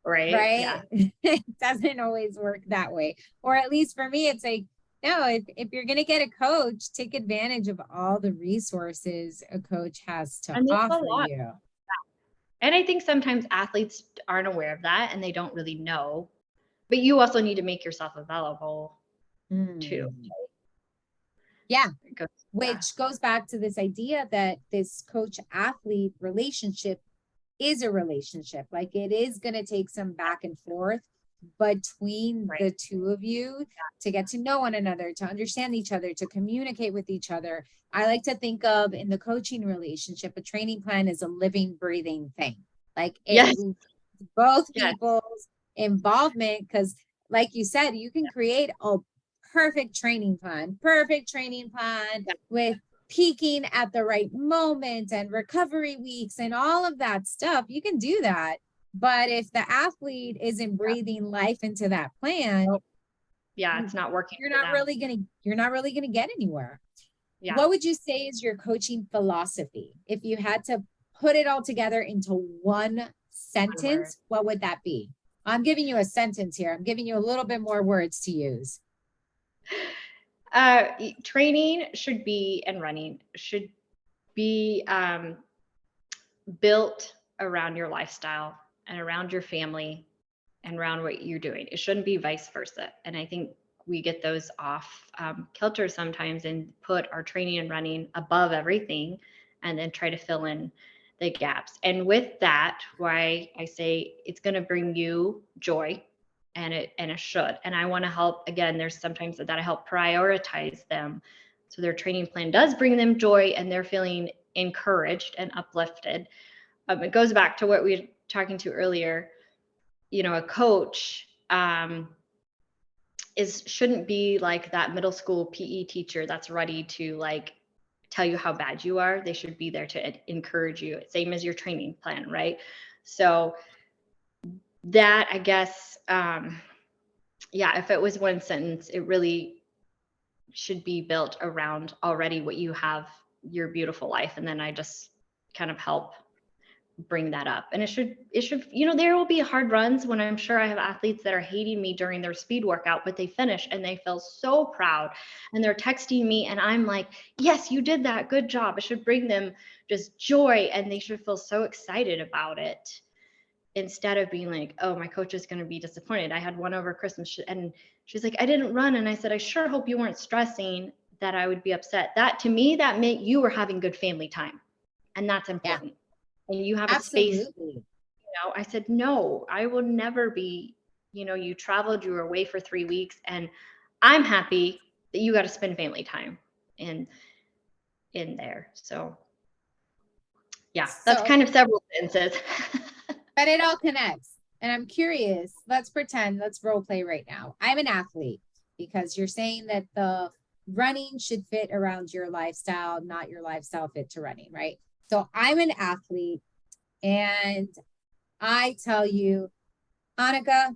B: Right. Yeah.
A: It doesn't always work that way. Or at least for me, it's like, no, if you're going to get a coach, take advantage of all the resources a coach has to offer you.
B: And I think sometimes athletes aren't aware of that and they don't really know, but you also need to make yourself available too.
A: Yeah. Which goes back to this idea that this coach athlete relationship is a relationship. Like it is going to take some back and forth between the two of you to get to know one another, to understand each other, to communicate with each other. I like to think of, in the coaching relationship, a training plan is a living, breathing thing. Like both people's involvement, because like you said, you can create a perfect training plan with peaking at the right moment and recovery weeks and all of that stuff. You can do that. But if the athlete isn't breathing life into that plan,
B: it's not working.
A: You're not really gonna get anywhere. Yeah. What would you say is your coaching philosophy? If you had to put it all together into one sentence, what would that be? I'm giving you a sentence here. I'm giving you a little bit more words to use.
B: Training should be, and running should be built around your lifestyle and around your family and around what you're doing. It shouldn't be vice versa. And I think we get those off kilter sometimes and put our training and running above everything and then try to fill in the gaps. And with that, why I say it's going to bring you joy, and it should. And I want to help, again, there's sometimes that I help prioritize them so their training plan does bring them joy and they're feeling encouraged and uplifted. It goes back to what we were talking to earlier. A coach shouldn't be like that middle school PE teacher that's ready to like tell you how bad you are. They should be there to encourage you. Same as your training plan, right? So that, I guess, if it was one sentence, it really should be built around already what you have, your beautiful life. And then I just kind of help bring that up. And it should, there will be hard runs when I'm sure I have athletes that are hating me during their speed workout, but they finish and they feel so proud and they're texting me and I'm like, yes, you did that. Good job. It should bring them just joy and they should feel so excited about it, instead of being like, oh, my coach is going to be disappointed. I had one over Christmas and she's like, I didn't run. And I said, I sure hope you weren't stressing that I would be upset. That to me, that meant you were having good family time. And that's important. Yeah. And you have
A: Absolutely.
B: a space. I said, no, I will never be, you traveled, you were away for 3 weeks and I'm happy that you got to spend family time in there. So yeah, that's kind of several sentences.
A: But it all connects. And I'm curious, let's role play right now. I'm an athlete, because you're saying that the running should fit around your lifestyle, not your lifestyle fit to running, right? So I'm an athlete and I tell you, Annika,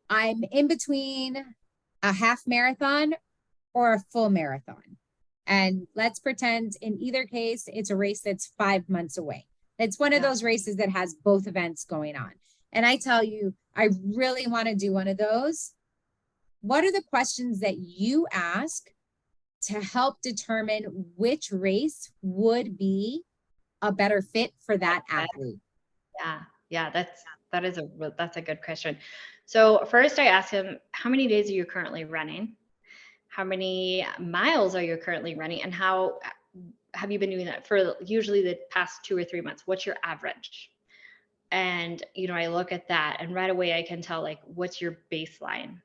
A: I'm in between a half marathon or a full marathon. And let's pretend in either case, it's a race that's 5 months away. It's one of those races that has both events going on. And I tell you, I really want to do one of those. What are the questions that you ask to help determine which race would be a better fit for that athlete?
B: Yeah, that's a good question. So first I ask him, how many days are you currently running? How many miles are you currently running? And how have you been doing that for usually the past 2 or 3 months? What's your average? And, I look at that and right away I can tell, like, what's your baseline?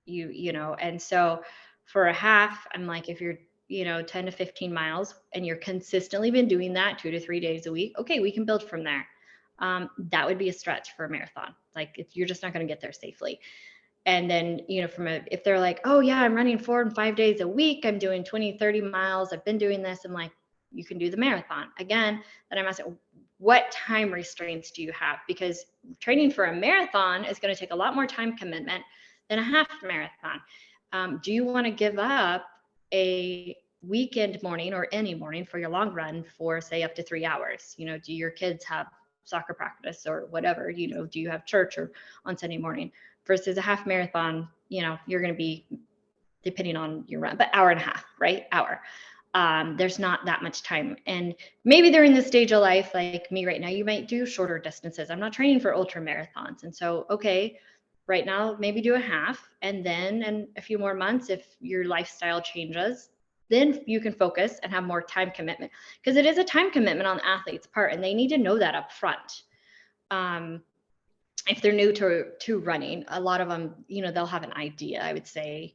B: And so for a half, I'm like, if you're, 10 to 15 miles and you're consistently been doing that 2 to 3 days a week, okay, we can build from there. That would be a stretch for a marathon. Like, you're just not going to get there safely. And then, if they're like, oh yeah, I'm running 4 and 5 days a week, I'm doing 20, 30 miles, I've been doing this. I'm like, you can do the marathon. Again, then I'm asking, what time restraints do you have? Because training for a marathon is going to take a lot more time commitment than a half marathon. Do you want to give up a weekend morning or any morning for your long run for, say, up to 3 hours? Do your kids have soccer practice or whatever? Do you have church or on Sunday morning? Versus a half marathon, you're going to be, depending on your run, but hour and a half, right? Hour. There's not that much time. And maybe they're in this stage of life, like me right now, you might do shorter distances. I'm not training for ultra marathons. And so, okay, right now, maybe do a half. And then in a few more months, if your lifestyle changes, then you can focus and have more time commitment, because it is a time commitment on the athlete's part. And they need to know that up front. If they're new to running, a lot of them, they'll have an idea, I would say,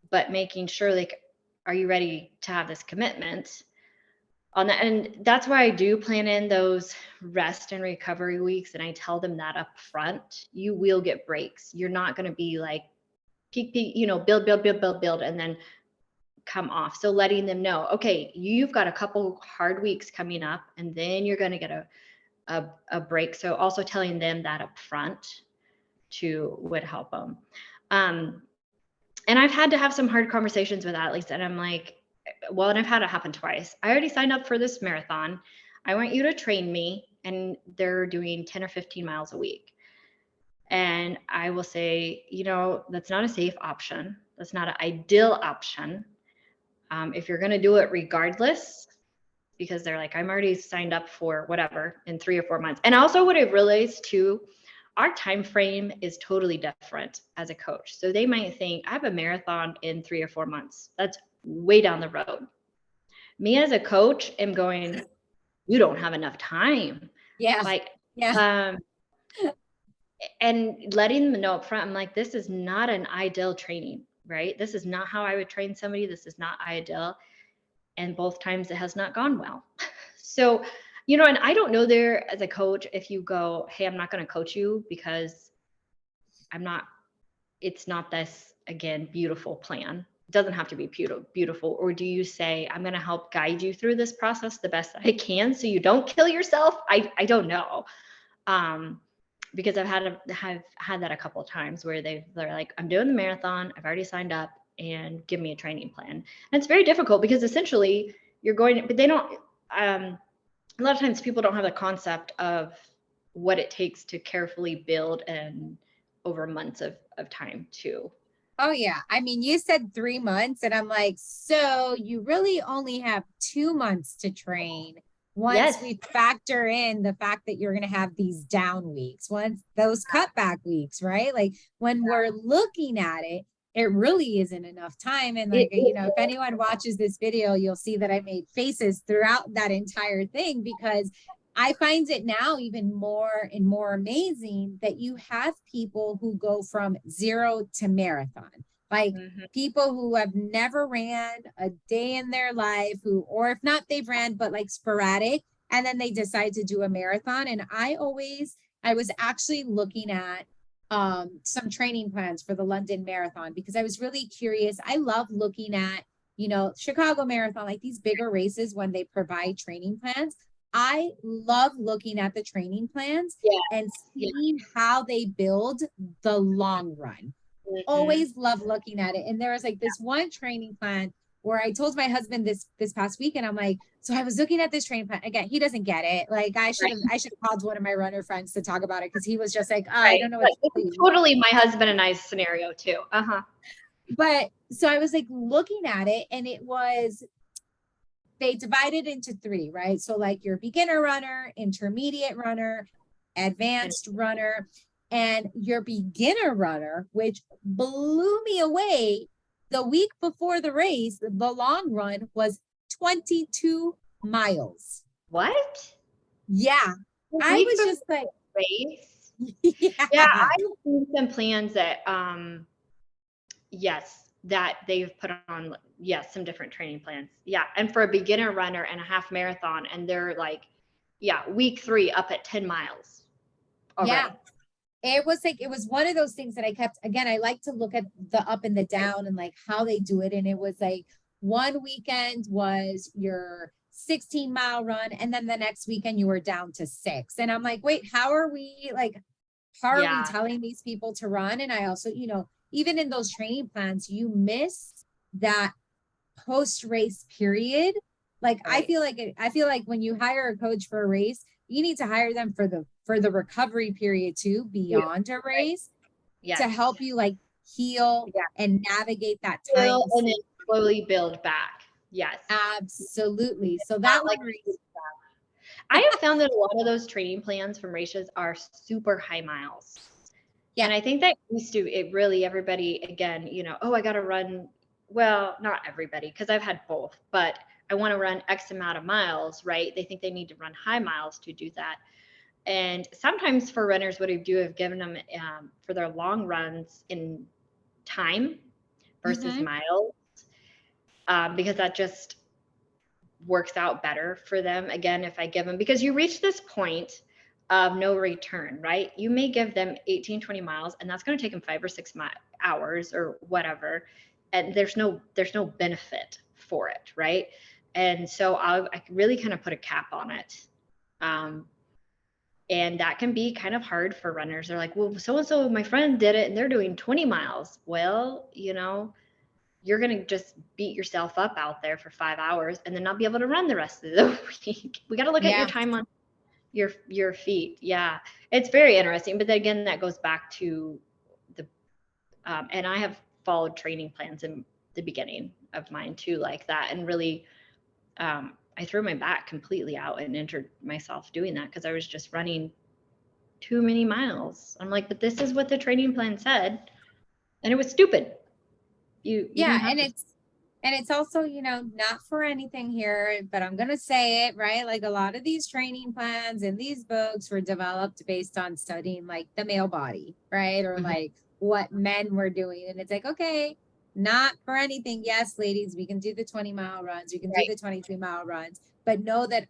B: but making sure, like, are you ready to have this commitment on that? And that's why I do plan in those rest and recovery weeks. And I tell them that up front, you will get breaks. You're not going to be like peak, build, and then come off. So letting them know, okay, you've got a couple hard weeks coming up and then you're going to get a break. So also telling them that up front would help them. And I've had to have some hard conversations with athletes, and I'm like, well, and I've had it happen twice. I already signed up for this marathon. I want you to train me, and they're doing 10 or 15 miles a week. And I will say, that's not a safe option. That's not an ideal option. If you're going to do it regardless, because they're like, I'm already signed up for whatever in 3 or 4 months. And also what I've realized too, our time frame is totally different as a coach. So they might think, I have a marathon in 3 or 4 months. That's way down the road. Me as a coach am going, you don't have enough time. And letting them know up front, I'm like, this is not an ideal training, right? This is not how I would train somebody. This is not ideal. And both times it has not gone well. So, and I don't know there as a coach, if you go, hey, I'm not going to coach you because it's not this, again, beautiful plan doesn't have to be beautiful? Or do you say, I'm going to help guide you through this process the best that I can so you don't kill yourself? I don't know. Because I've had that a couple of times where they're like, I'm doing the marathon, I've already signed up, and give me a training plan. And it's very difficult because essentially you're going, but they don't, a lot of times people don't have the concept of what it takes to carefully build and over months of time too.
A: Oh yeah. I mean, you said 3 months and I'm like, so you really only have 2 months to train. Once
B: Yes.
A: we factor in the fact that you're going to have these down weeks, once those cutback weeks, right? Like when we're looking at it, it really isn't enough time. And like, you know, if anyone watches this video, you'll see that I made faces throughout that entire thing because I find it now even more and more amazing that you have people who go from 0 to marathon. Like people who have never ran a day in their life, who, or if not, they've ran, but like sporadic, and then they decide to do a marathon. And I was actually looking at some training plans for the London Marathon because I was really curious. I love looking at, you know, Chicago Marathon, like these bigger races when they provide training plans. I love looking at the training plans and seeing how they build the long run. Always love looking at it. And there was like this one training plan where I told my husband this past week, and I'm like, so I was looking at this training plan. Again, he doesn't get it. Like I should have called one of my runner friends to talk about it because he was just like, oh, I don't know what to do.
B: Totally my husband and I's scenario too.
A: But so I was like looking at it, and it was, they divided into 3, right? So like your beginner runner, intermediate runner, advanced runner, and your beginner runner, which blew me away. The week before the race, the long run was 22 miles.
B: What?
A: Yeah. I was just like,
B: race. Yeah, I've seen some plans that, yes, that they've put on, yes, some different training plans. Yeah. And for a beginner runner and a half marathon, and they're like, yeah, week 3 up at 10 miles already.
A: Yeah. It was like, it was one of those things that I kept, again, I like to look at the up and the down and like how they do it. And it was like one weekend was your 16-mile run. And then the next weekend you were down to 6. And I'm like, wait, how are we telling these people to run? And I also, you know, even in those training plans, you miss that post-race period. Like, I feel like when you hire a coach for a race, you need to hire them for the recovery period too, beyond a race, to help you like heal and navigate that time
B: and then slowly build back. Yes,
A: absolutely. So that like
B: I have found that a lot of those training plans from races are super high miles. Yeah. And I think that used to, it really, everybody, again, you know, oh, I got to run. Well, not everybody, because I've had both, but I want to run X amount of miles, right? They think they need to run high miles to do that. And sometimes for runners, what I do, I've given them for their long runs in time versus miles, because that just works out better for them. Again, if I give them, because you reach this point of no return, right? You may give them 18, 20 miles, and that's going to take them 5 or 6 hours or whatever. And there's no benefit for it, right? And so I really kind of put a cap on it. And that can be kind of hard for runners. They're like, well, so-and-so, my friend did it and they're doing 20 miles. Well, you know, you're going to just beat yourself up out there for 5 hours and then not be able to run the rest of the week. We got to look at your time on your feet. Yeah. It's very interesting. But then again, that goes back to the, and I have followed training plans in the beginning of mine too, like that. And really, I threw my back completely out and injured myself doing that because I was just running too many miles. I'm like, but this is what the training plan said. And it was stupid.
A: And it's also, you know, not for anything here, but I'm going to say it, right? Like a lot of these training plans and these books were developed based on studying like the male body, right? Or like what men were doing. And it's like, okay, not for anything. Yes, ladies, we can do the 20-mile runs. We can do the 23-mile runs, but know that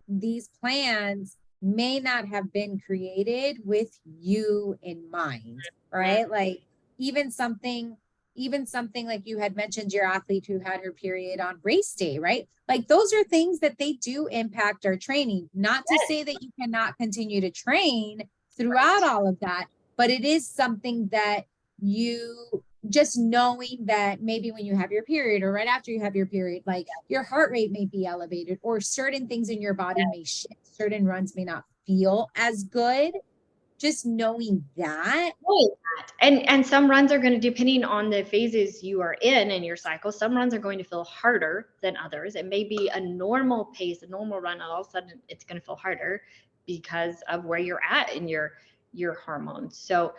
A: these plans may not have been created with you in mind, right? Like even something, even something like you had mentioned, your athlete who had her period on race day, right? Like those are things that they do impact our training. Not to say that you cannot continue to train throughout all of that, but it is something that you just knowing that maybe when you have your period or right after you have your period, like your heart rate may be elevated or certain things in your body may shift, certain runs may not feel as good. Just knowing that.
B: And some runs are going to, depending on the phases you are in your cycle, some runs are going to feel harder than others. It may be a normal pace, a normal run, and all of a sudden it's going to feel harder because of where you're at in your hormones. So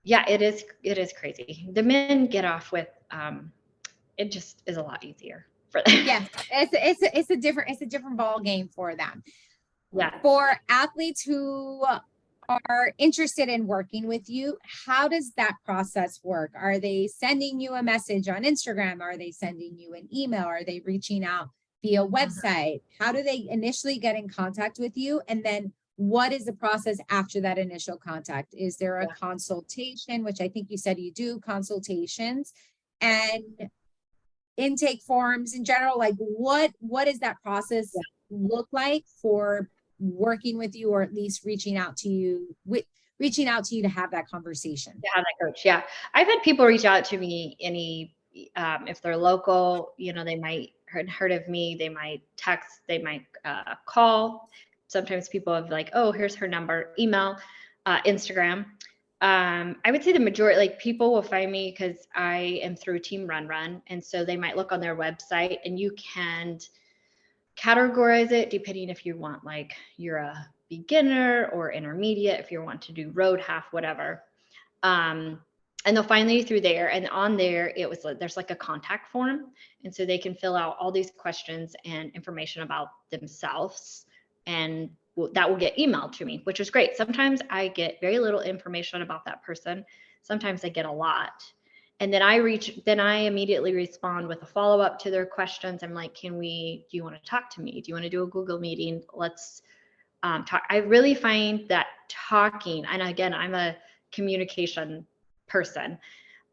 B: yeah, it is crazy. The men get off with it just is a lot easier for them.
A: Yes, it's a different ball game for them.
B: Yeah.
A: For athletes who are interested in working with you, how does that process work? Are they sending you a message on Instagram? Are they sending you an email? Are they reaching out via website? How do they initially get in contact with you? And then what is the process after that initial contact? Is there a consultation, which I think you said you do consultations, and intake forms in general? Like what does that process look like for working with you, or at least reaching out to you to have that conversation?
B: To have that coach. Yeah. I've had people reach out to me if they're local, they might heard of me, they might text, they might call. Sometimes people have like, oh, here's her number, email, Instagram. I would say the majority, like people will find me because I am through Team Run. And so they might look on their website and you can categorize it depending if you want, like you're a beginner or intermediate, if you want to do road, half, whatever. And they'll find you through there. And on there, there's like a contact form. And so they can fill out all these questions and information about themselves. And that will get emailed to me, which is great. Sometimes I get very little information about that person. Sometimes I get a lot. And then I immediately respond with a follow-up to their questions. I'm like, do you want to talk to me? Do you want to do a Google meeting? Let's talk. I really find that talking, and again, I'm a communication person.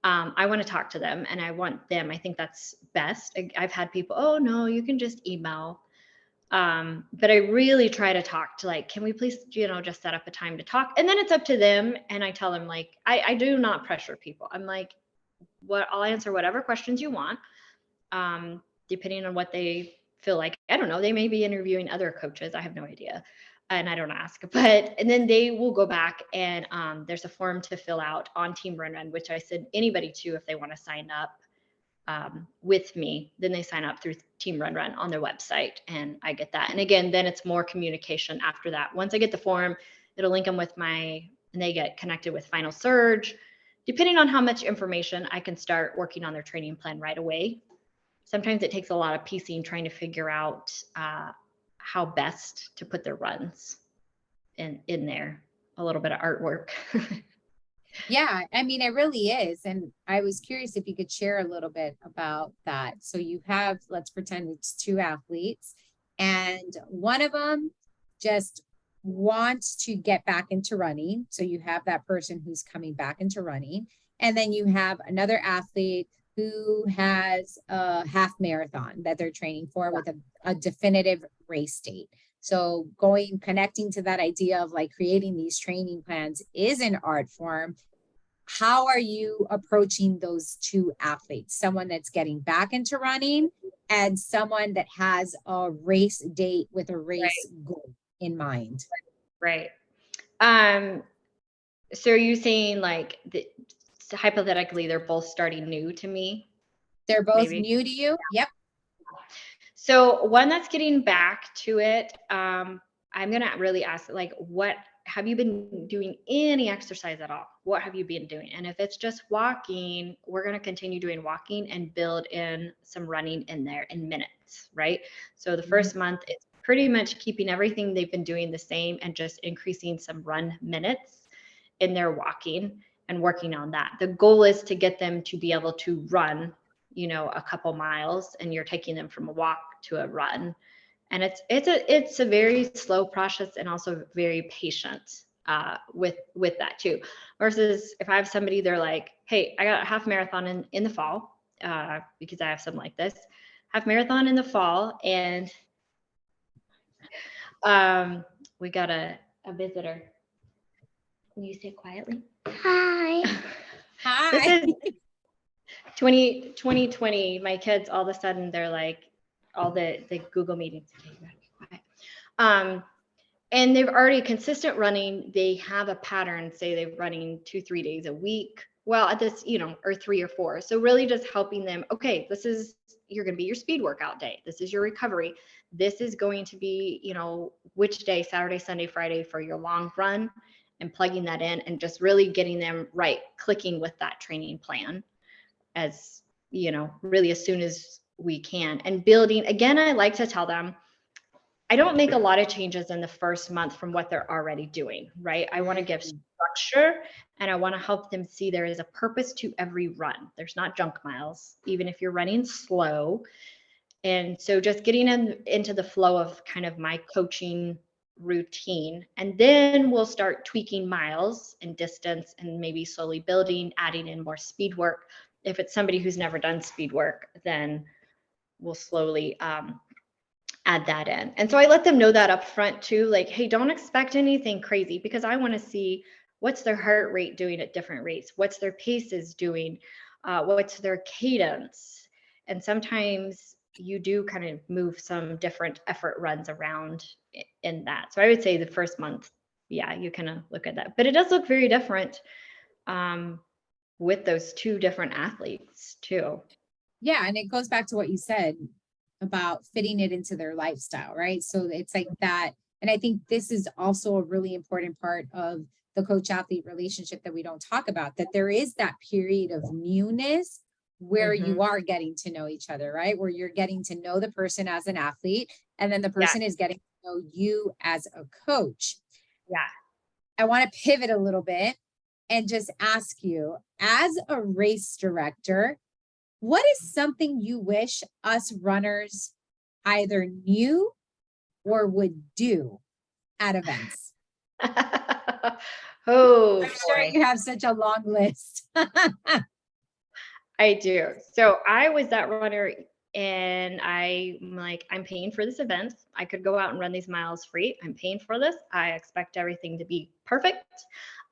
B: I want to talk to them and I want them. I think that's best. I've had people, oh no, you can just email. But I really try to talk to, like, can we please, just set up a time to talk? And then it's up to them. And I tell them, like, I do not pressure people. I'm like, I'll answer whatever questions you want, depending on what they feel like. I don't know. They may be interviewing other coaches. I have no idea. And I don't ask, and then they will go back and there's a form to fill out on Team Run, which I send anybody to if they want to sign up with me. Then they sign up through Team Run on their website and I get that. And again, then it's more communication after that. Once I get the form, it'll link them and they get connected with Final Surge. Depending on how much information, I can start working on their training plan right away. Sometimes it takes a lot of piecing, trying to figure out how best to put their runs in there, a little bit of artwork.
A: Yeah, I mean, it really is. And I was curious if you could share a little bit about that. So you have, let's pretend it's two athletes, and one of them just wants to get back into running. So you have that person who's coming back into running. And then you have another athlete who has a half marathon that they're training for with a definitive race date. So connecting to that idea of like creating these training plans is an art form. How are you approaching those two athletes? Someone that's getting back into running and someone that has a race date with a race goal in mind.
B: Right. So are you saying like hypothetically they're both starting new to me?
A: They're both new to you? Yep.
B: So one that's getting back to it, I'm going to really ask, like, what have you been doing any exercise at all? What have you been doing? And if it's just walking, we're going to continue doing walking and build in some running in there in minutes, right? So the first month, it's pretty much keeping everything they've been doing the same and just increasing some run minutes in their walking and working on that. The goal is to get them to be able to run, a couple miles, and you're taking them from a walk to a run. And it's a very slow process and also very patient. with that too. Versus if I have somebody, they're like, hey, I got a half marathon in the fall, because I have something like this, half marathon in the fall, and we got a visitor. Can you say it quietly? Hi.
A: Hi.
B: This is 2020. My kids, all of a sudden, they're like, all the Google meetings. Okay, you gotta be quiet. And they've already consistent running. They have a pattern, say they're running 2-3 days a week. Well, at this, or 3 or 4. So really just helping them, okay, you're going to be your speed workout day. This is your recovery. This is going to be, which day, Saturday, Sunday, Friday for your long run, and plugging that in and just really getting them right, clicking with that training plan as, really as soon as we can. And building, again, I like to tell them, I don't make a lot of changes in the first month from what they're already doing, right? I want to give structure, and I want to help them see there is a purpose to every run. There's not junk miles, even if you're running slow. And so just getting into the flow of kind of my coaching routine, and then we'll start tweaking miles and distance and maybe slowly building, adding in more speed work. If it's somebody who's never done speed work, then we'll slowly add that in. And so I let them know that up front too, like, hey, don't expect anything crazy, because I want to see what's their heart rate doing at different rates, what's their paces doing, what's their cadence. And sometimes you do kind of move some different effort runs around in that. So I would say the first month, yeah, you kind of look at that, but it does look very different with those two different athletes too.
A: Yeah. And it goes back to what you said about fitting it into their lifestyle, right? So it's like that. And I think this is also a really important part of the coach athlete relationship that we don't talk about, that there is that period of newness where you are getting to know each other, right? Where you're getting to know the person as an athlete, and then the person is getting to know you as a coach.
B: Yeah.
A: I want to pivot a little bit and just ask you, as a race director, what is something you wish us runners either knew or would do at events?
B: Oh,
A: I'm sure you have such a long list.
B: I do. So I was that runner, and I'm like, I'm paying for this event. I could go out and run these miles free. I'm paying for this. I expect everything to be perfect.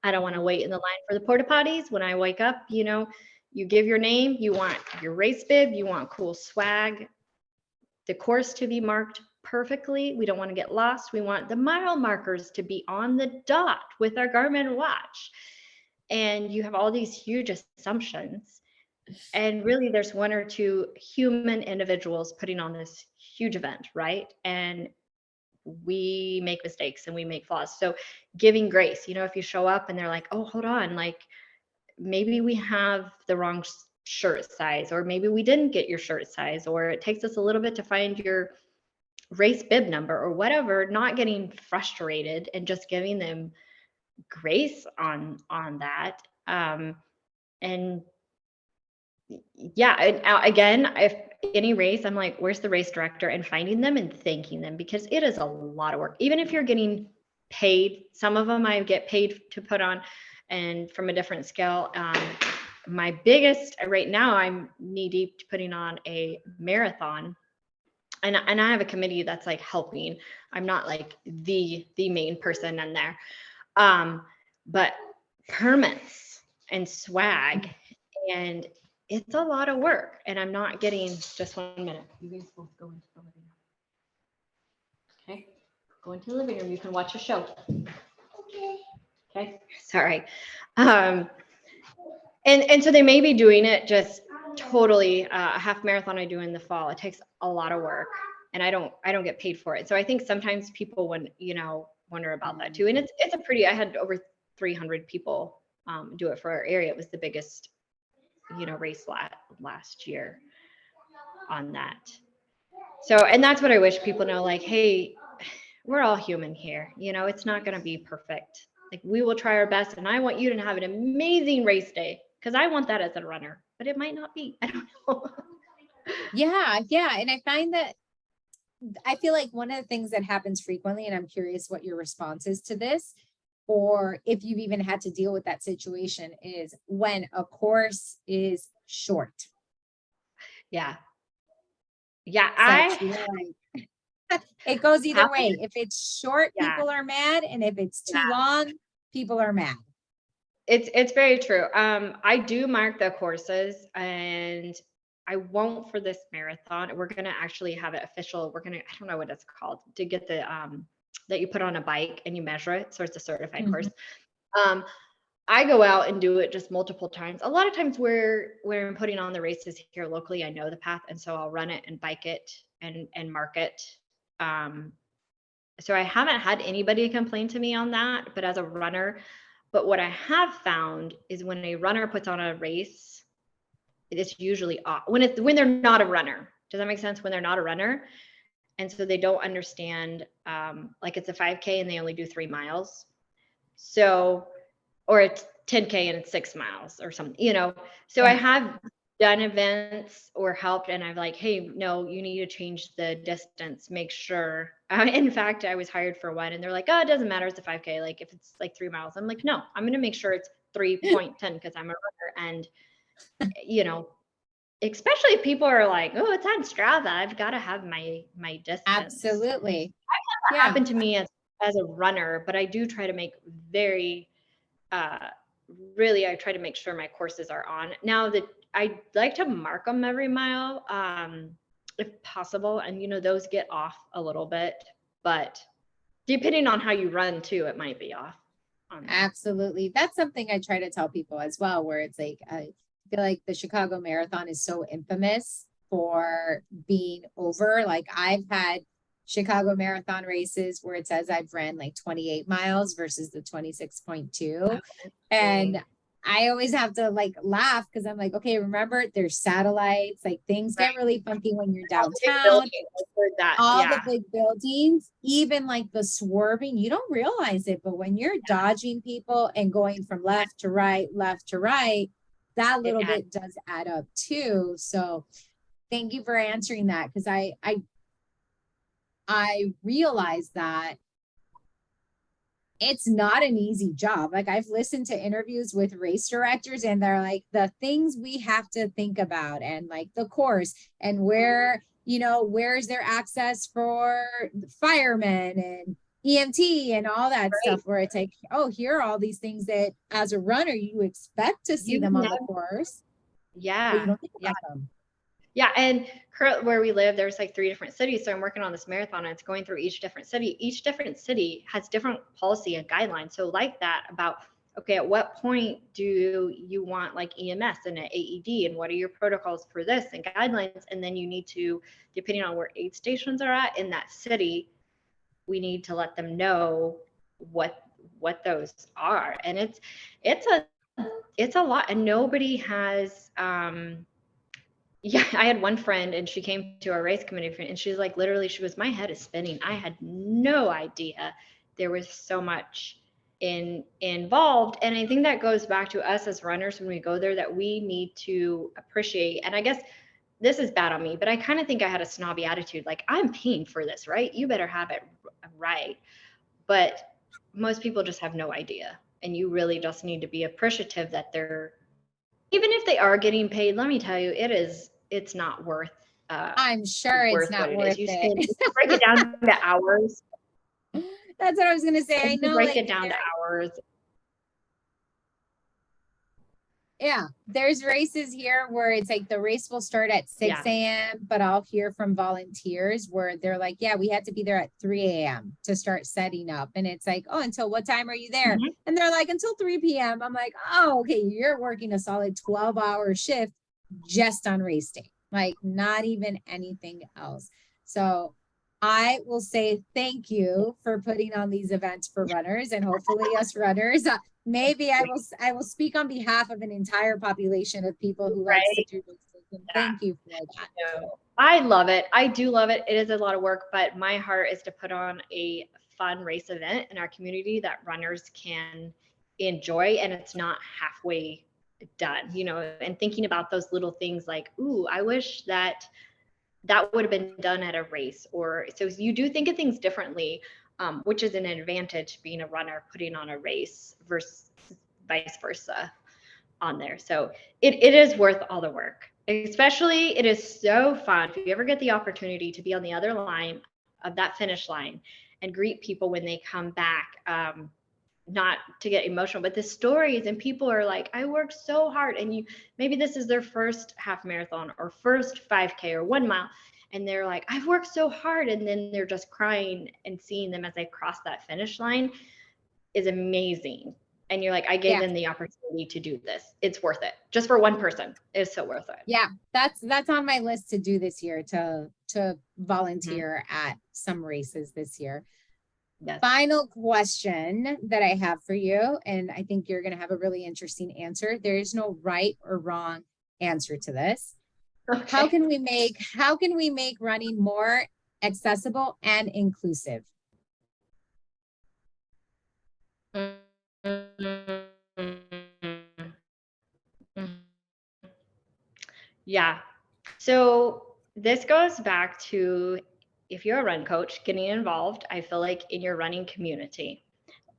B: I don't want to wait in the line for the porta potties. When I wake up, you give your name, you want your race bib, you want cool swag, the course to be marked perfectly. We don't want to get lost. We want the mile markers to be on the dot with our Garmin watch. And you have all these huge assumptions. And really, there's 1 or 2 human individuals putting on this huge event, right? And we make mistakes and we make flaws. So giving grace, if you show up and they're like, oh, hold on, like maybe we have the wrong shirt size, or maybe we didn't get your shirt size, or it takes us a little bit to find your race bib number or whatever, not getting frustrated and just giving them grace on that. And yeah, again, if any race, I'm like, where's the race director, and finding them and thanking them, because it is a lot of work. Even if you're getting paid, some of them I get paid to put on, and from a different scale. My biggest right now, I'm knee deep putting on a marathon, and I have a committee that's like helping. I'm not like the main person in there, but permits and swag, and it's a lot of work, and I'm not getting. Just 1 minute. You guys both go into the living room. Okay, go into the living room. You can watch a show. Okay. Sorry. And so they may be doing it just totally a half marathon I do in the fall. It takes a lot of work, and I don't get paid for it. So I think sometimes people wonder about that too. And it's a pretty. I had over 300 people do it for our area. It was the biggest race last year on that. So, and that's what I wish people know, like, hey, we're all human here. It's not going to be perfect. Like, we will try our best, and I want you to have an amazing race day, because I want that as a runner, but it might not be. I don't know.
A: Yeah. And I feel like one of the things that happens frequently, and I'm curious what your response is to this, or if you've even had to deal with that situation, is when a course is short.
B: Yeah. Yeah.
A: So it goes either way. If it's short,
B: Yeah.
A: people are mad. And if it's too
B: Yeah.
A: long, people are mad.
B: It's very true. I do mark the courses, and I won't for this marathon. We're gonna actually have it official. I don't know what it's called, to get the that you put on a bike and you measure it. So it's a certified course. Um, I go out and do it just multiple times. A lot of times where I'm putting on the races here locally, I know the path, and so I'll run it and bike it and mark it. So I haven't had anybody complain to me on that, but as a runner, but what I have found is when a runner puts on a race, it's usually off when they're not a runner. Does that make sense? When they're not a runner, and so they don't understand, like it's a 5K and they only do 3 miles, so, or it's 10K and it's 6 miles or something, So
A: Yeah.
B: I have done events or helped, and I'm like, hey, no, you need to change the distance. Make sure. In fact, I was hired for one, and they're like, oh, it doesn't matter. It's a 5K. Like if it's like 3 miles, I'm like, no, I'm going to make sure it's 3.10 because I'm a runner. And, especially if people are like, oh, it's on Strava, I've got to have my distance.
A: Absolutely.
B: That happened to me as a runner, but I do try to make really, I try to make sure my courses are on. Now that I like to mark them every mile, if possible. And, those get off a little bit, but depending on how you run too, it might be off.
A: Absolutely. That's something I try to tell people as well, where it's like, I feel like the Chicago Marathon is so infamous for being over. Like I've had Chicago Marathon races where it says I've ran like 28 miles versus the 26.2. And I always have to like laugh because I'm like, okay, remember there's satellites, like things get really funky when you're downtown. All the big buildings, even like the swerving, you don't realize it, but when you're dodging people and going from left to right, that little bit does add up too. So thank you for answering that, because I realize that it's not an easy job. Like I've listened to interviews with race directors, and they're like, the things we have to think about, and like the course, and where's their access for firemen and EMT and all that stuff, where it's like, oh, here are all these things that as a runner you expect to see them on the course.
B: Yeah.
A: But you don't think about them.
B: Yeah. And currently where we live, there's like 3 different cities. So I'm working on this marathon, and it's going through each different city. Each different city has different policy and guidelines. So like that about, okay, at what point do you want like EMS and an AED, and what are your protocols for this and guidelines? And then you need to, depending on where aid stations are at in that city, we need to let them know what those are. And it's a lot, and nobody has, I had one friend, and she came to our race committee, and she's like, literally, my head is spinning. I had no idea there was so much involved. And I think that goes back to us as runners when we go there, that we need to appreciate. And I guess this is bad on me, but I kind of think I had a snobby attitude. Like, I'm paying for this, right? You better have it right. But most people just have no idea. And you really just need to be appreciative that even if they are getting paid, let me tell you, it's not worth.
A: I'm sure it's not worth it.
B: You break it down to hours.
A: That's what I was going to say. I know.
B: Break it down to hours.
A: Yeah, there's races here where it's like the race will start at 6 a.m., but I'll hear from volunteers where they're like, yeah, we had to be there at 3 a.m. to start setting up. And it's like, oh, until what time are you there? Mm-hmm. And they're like, until 3 p.m. I'm like, oh, okay, you're working a solid 12-hour shift just on race day, like not even anything else. So I will say thank you for putting on these events for runners, and hopefully us runners, maybe I will speak on behalf of an entire population of people who like to do races. And thank you for that.
B: I love it. I do love it. It is a lot of work, but my heart is to put on a fun race event in our community that runners can enjoy, and it's not halfway done, and thinking about those little things like, ooh, I wish that would have been done at a race. Or so you do think of things differently. which is an advantage being a runner, putting on a race versus vice versa on there. So it is worth all the work. Especially, it is so fun if you ever get the opportunity to be on the other line of that finish line and greet people when they come back. Not to get emotional, but the stories, and people are like, I worked so hard, and maybe this is their first half marathon or first 5K or 1 mile, and they're like, I've worked so hard, and then they're just crying, and seeing them as they cross that finish line is amazing. And you're like, I gave them the opportunity to do this. It's worth it. Just for one person, it's so worth it.
A: Yeah, that's on my list to do this year, to volunteer at some races this year. Yes. Final question that I have for you, and I think you're going to have a really interesting answer. There is no right or wrong answer to this. Okay. How can we make running more accessible and inclusive?
B: Yeah. So this goes back to, if you're a run coach, getting involved, I feel like, in your running community.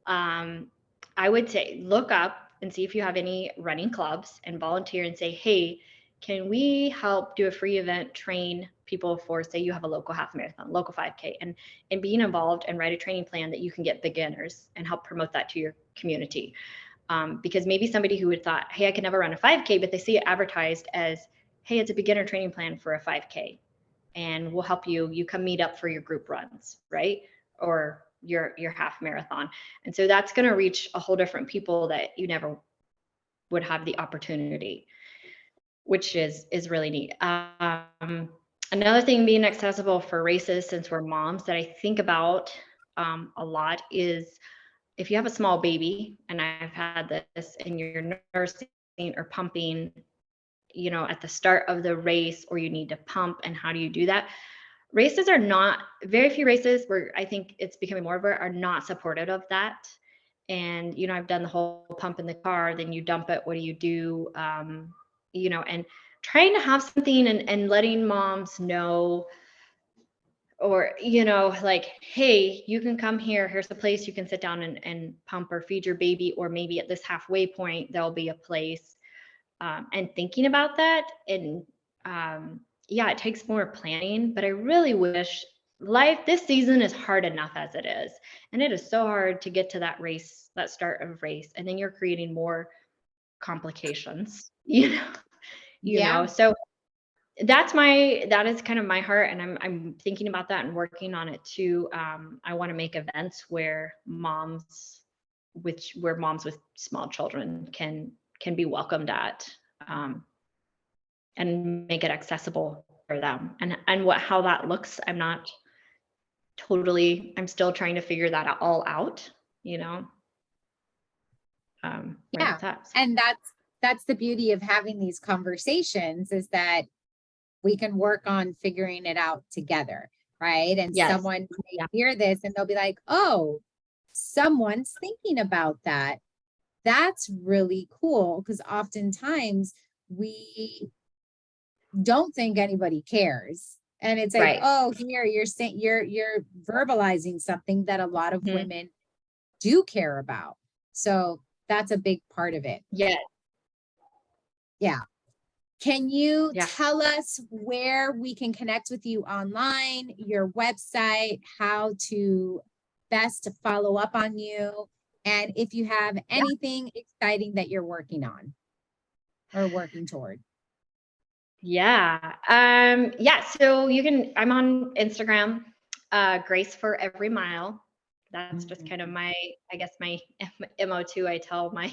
B: I would say look up and see if you have any running clubs and volunteer and say, hey, can we help do a free event, train people for, say you have a local half marathon, local 5K, and being involved and write a training plan that you can get beginners and help promote that to your community. Because maybe somebody who would thought, hey, I can never run a 5K, but they see it advertised as, hey, it's a beginner training plan for a 5K, and we'll help you. You come meet up for your group runs, right? Or your half marathon. And so that's going to reach a whole different people that you never would have the opportunity, which is really neat. Another thing being accessible for races, since we're moms, that I think about a lot is, if you have a small baby, and I've had this, and you're nursing or pumping, at the start of the race, or you need to pump, and how do you do that? Races are not, very few races where I think it's becoming more of it, are not supportive of that. And, I've done the whole pump in the car, then you dump it. What do you do? And trying to have something and letting moms know, or, like, hey, you can come here. Here's the place you can sit down and pump or feed your baby. Or maybe at this halfway point, there'll be a place, and thinking about that. And, it takes more planning, but I really wish this season is hard enough as it is. And it is so hard to get to that race, that start of race. And then you're creating more complications, you know? So that is kind of my heart. And I'm thinking about that and working on it too. I want to make events where moms with small children can be welcomed at, and make it accessible for them. And how that looks, I'm still trying to figure that all out,
A: And that's the beauty of having these conversations, is that we can work on figuring it out together, right? And someone may hear this and they'll be like, oh, someone's thinking about that. That's really cool, because oftentimes we don't think anybody cares. And it's like, oh, here you're saying, you're verbalizing something that a lot of women do care about. So that's a big part of it.
B: Yeah.
A: Can you tell us where we can connect with you online, your website, how to best follow up on you, and if you have anything exciting that you're working on or working toward?
B: So I'm on Instagram, Grace for Every Mile. That's just kind of my MO too. I tell my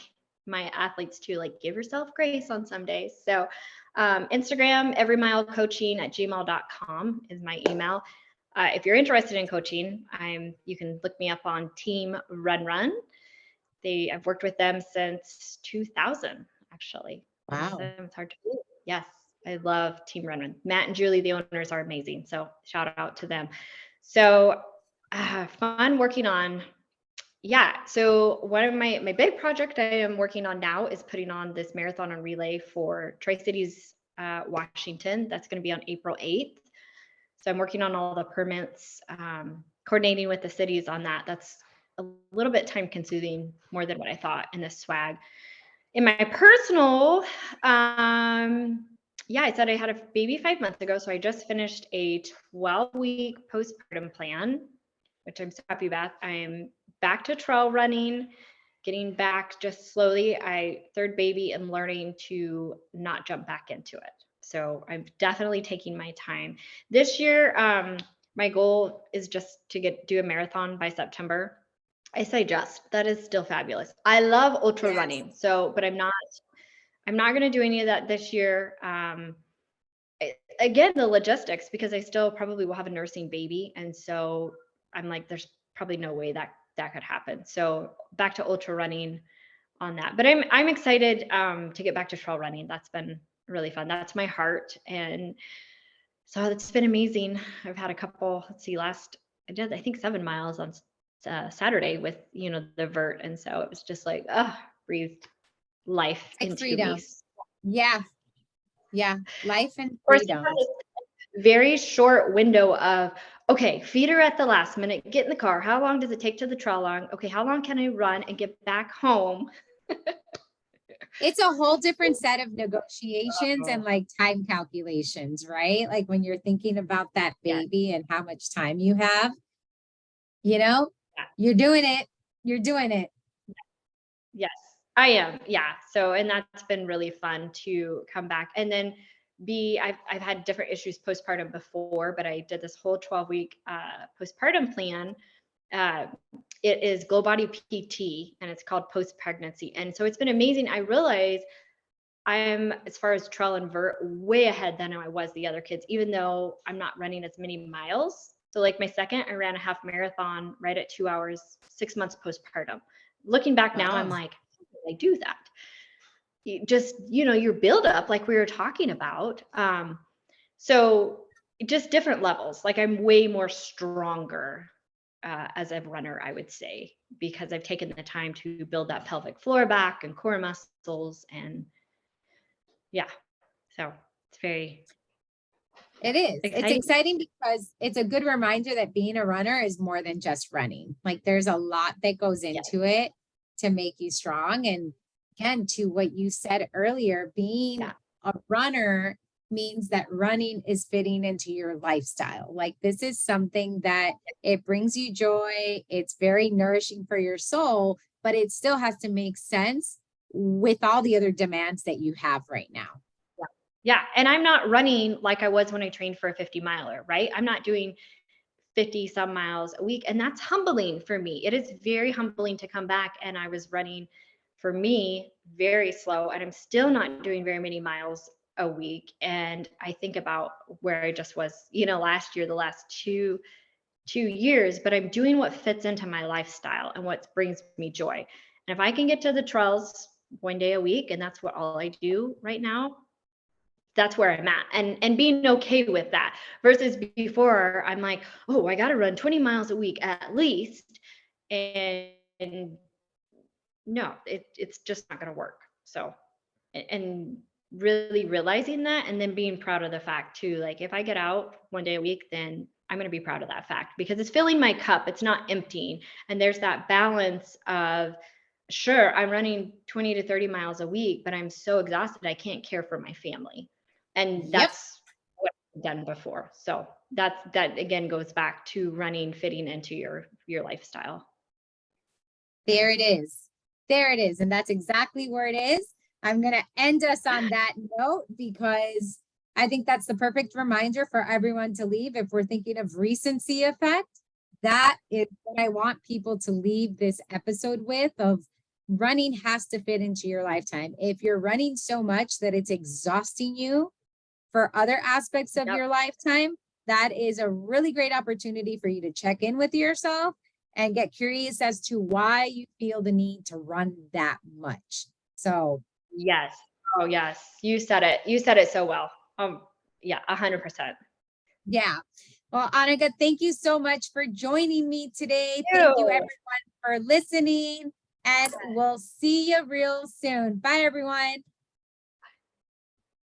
B: athletes to, like, give yourself grace on some days. So Instagram, everymilecoaching@gmail.com is my email. If you're interested in coaching, you can look me up on Team Run. I've worked with them since 2000, actually.
A: Wow.
B: It's hard to believe. Yes, I love Team Run. Matt and Julie, the owners, are amazing. So shout out to them. So fun working on. So one of my big project I am working on now is putting on this marathon and relay for Tri-Cities, Washington. That's going to be on April 8th. So I'm working on all the permits, coordinating with the cities on that. That's a little bit time consuming, more than what I thought in this swag. In my personal, I said I had a baby 5 months ago. So I just finished a 12-week postpartum plan, which I'm so happy about. I'm back to trail running, getting back just slowly. Third baby and learning to not jump back into it. So I'm definitely taking my time. This year, my goal is just to do a marathon by September. I say just, that is still fabulous. I love ultra running. So, but I'm not going to do any of that this year. Again, the logistics, because I still probably will have a nursing baby. And so I'm like, there's probably no way that could happen. So back to ultra running on that, but I'm excited to get back to trail running. That's been really fun. That's my heart. And so it's been amazing. I've had a couple, I did, I think 7 miles on Saturday with, the vert. And so it was just like, breathed life into
A: freedom.
B: me.
A: Yeah. Life and freedom.
B: Very short window of, okay, feed her at the last minute, get in the car. How long does it take to the trail long? Okay, how long can I run and get back home?
A: It's a whole different set of negotiations and like time calculations, right? Like when you're thinking about that baby and how much time you have, you're doing it. You're doing it.
B: Yes, I am. Yeah. So, and that's been really fun to come back. And then I've had different issues postpartum before, but I did this whole 12-week postpartum plan. It is Glow Body PT, and it's called Post Pregnancy. And so it's been amazing. I realize I'm, as far as trail and vert, way ahead than I was the other kids, even though I'm not running as many miles. So like my second, I ran a half marathon right at 2 hours, 6 months postpartum. Looking back now, I'm like, how did I do that? Just, your buildup, like we were talking about. So just different levels. Like I'm way more stronger as a runner, I would say, because I've taken the time to build that pelvic floor back and core muscles. And so it's very.
A: It is.
B: Exciting.
A: It's exciting because it's a good reminder that being a runner is more than just running. Like there's a lot that goes into it to make you strong. And again, to what you said earlier, being a runner means that running is fitting into your lifestyle. Like this is something that it brings you joy. It's very nourishing for your soul, but it still has to make sense with all the other demands that you have right now.
B: Yeah. And I'm not running like I was when I trained for a 50 miler, right? I'm not doing 50 some miles a week. And that's humbling for me. It is very humbling to come back. And I was running, for me, very slow. And I'm still not doing very many miles a week. And I think about where I just was, last year, the last two years, but I'm doing what fits into my lifestyle and what brings me joy. And if I can get to the trails 1 day a week, and that's what all I do right now, that's where I'm at, and being okay with that, versus before I'm like, oh, I got to run 20 miles a week at least. And no, it's just not going to work. So, and really realizing that, and then being proud of the fact too, like if I get out 1 day a week, then I'm going to be proud of that fact because it's filling my cup. It's not emptying. And there's that balance of, sure, I'm running 20 to 30 miles a week, but I'm so exhausted, I can't care for my family. And that's what I've done before. So that again goes back to running fitting into your lifestyle.
A: There it is. There it is. And that's exactly where it is. I'm going to end us on that note because I think that's the perfect reminder for everyone to leave. If we're thinking of recency effect, that is what I want people to leave this episode with, of running has to fit into your lifetime. If you're running so much that it's exhausting you for other aspects of your lifetime, that is a really great opportunity for you to check in with yourself and get curious as to why you feel the need to run that much. So
B: yes. Oh, yes. You said it. You said it so well. 100%.
A: Yeah. Well, Annika, thank you so much for joining me today. Thank you everyone for listening, and we'll see you real soon. Bye, everyone.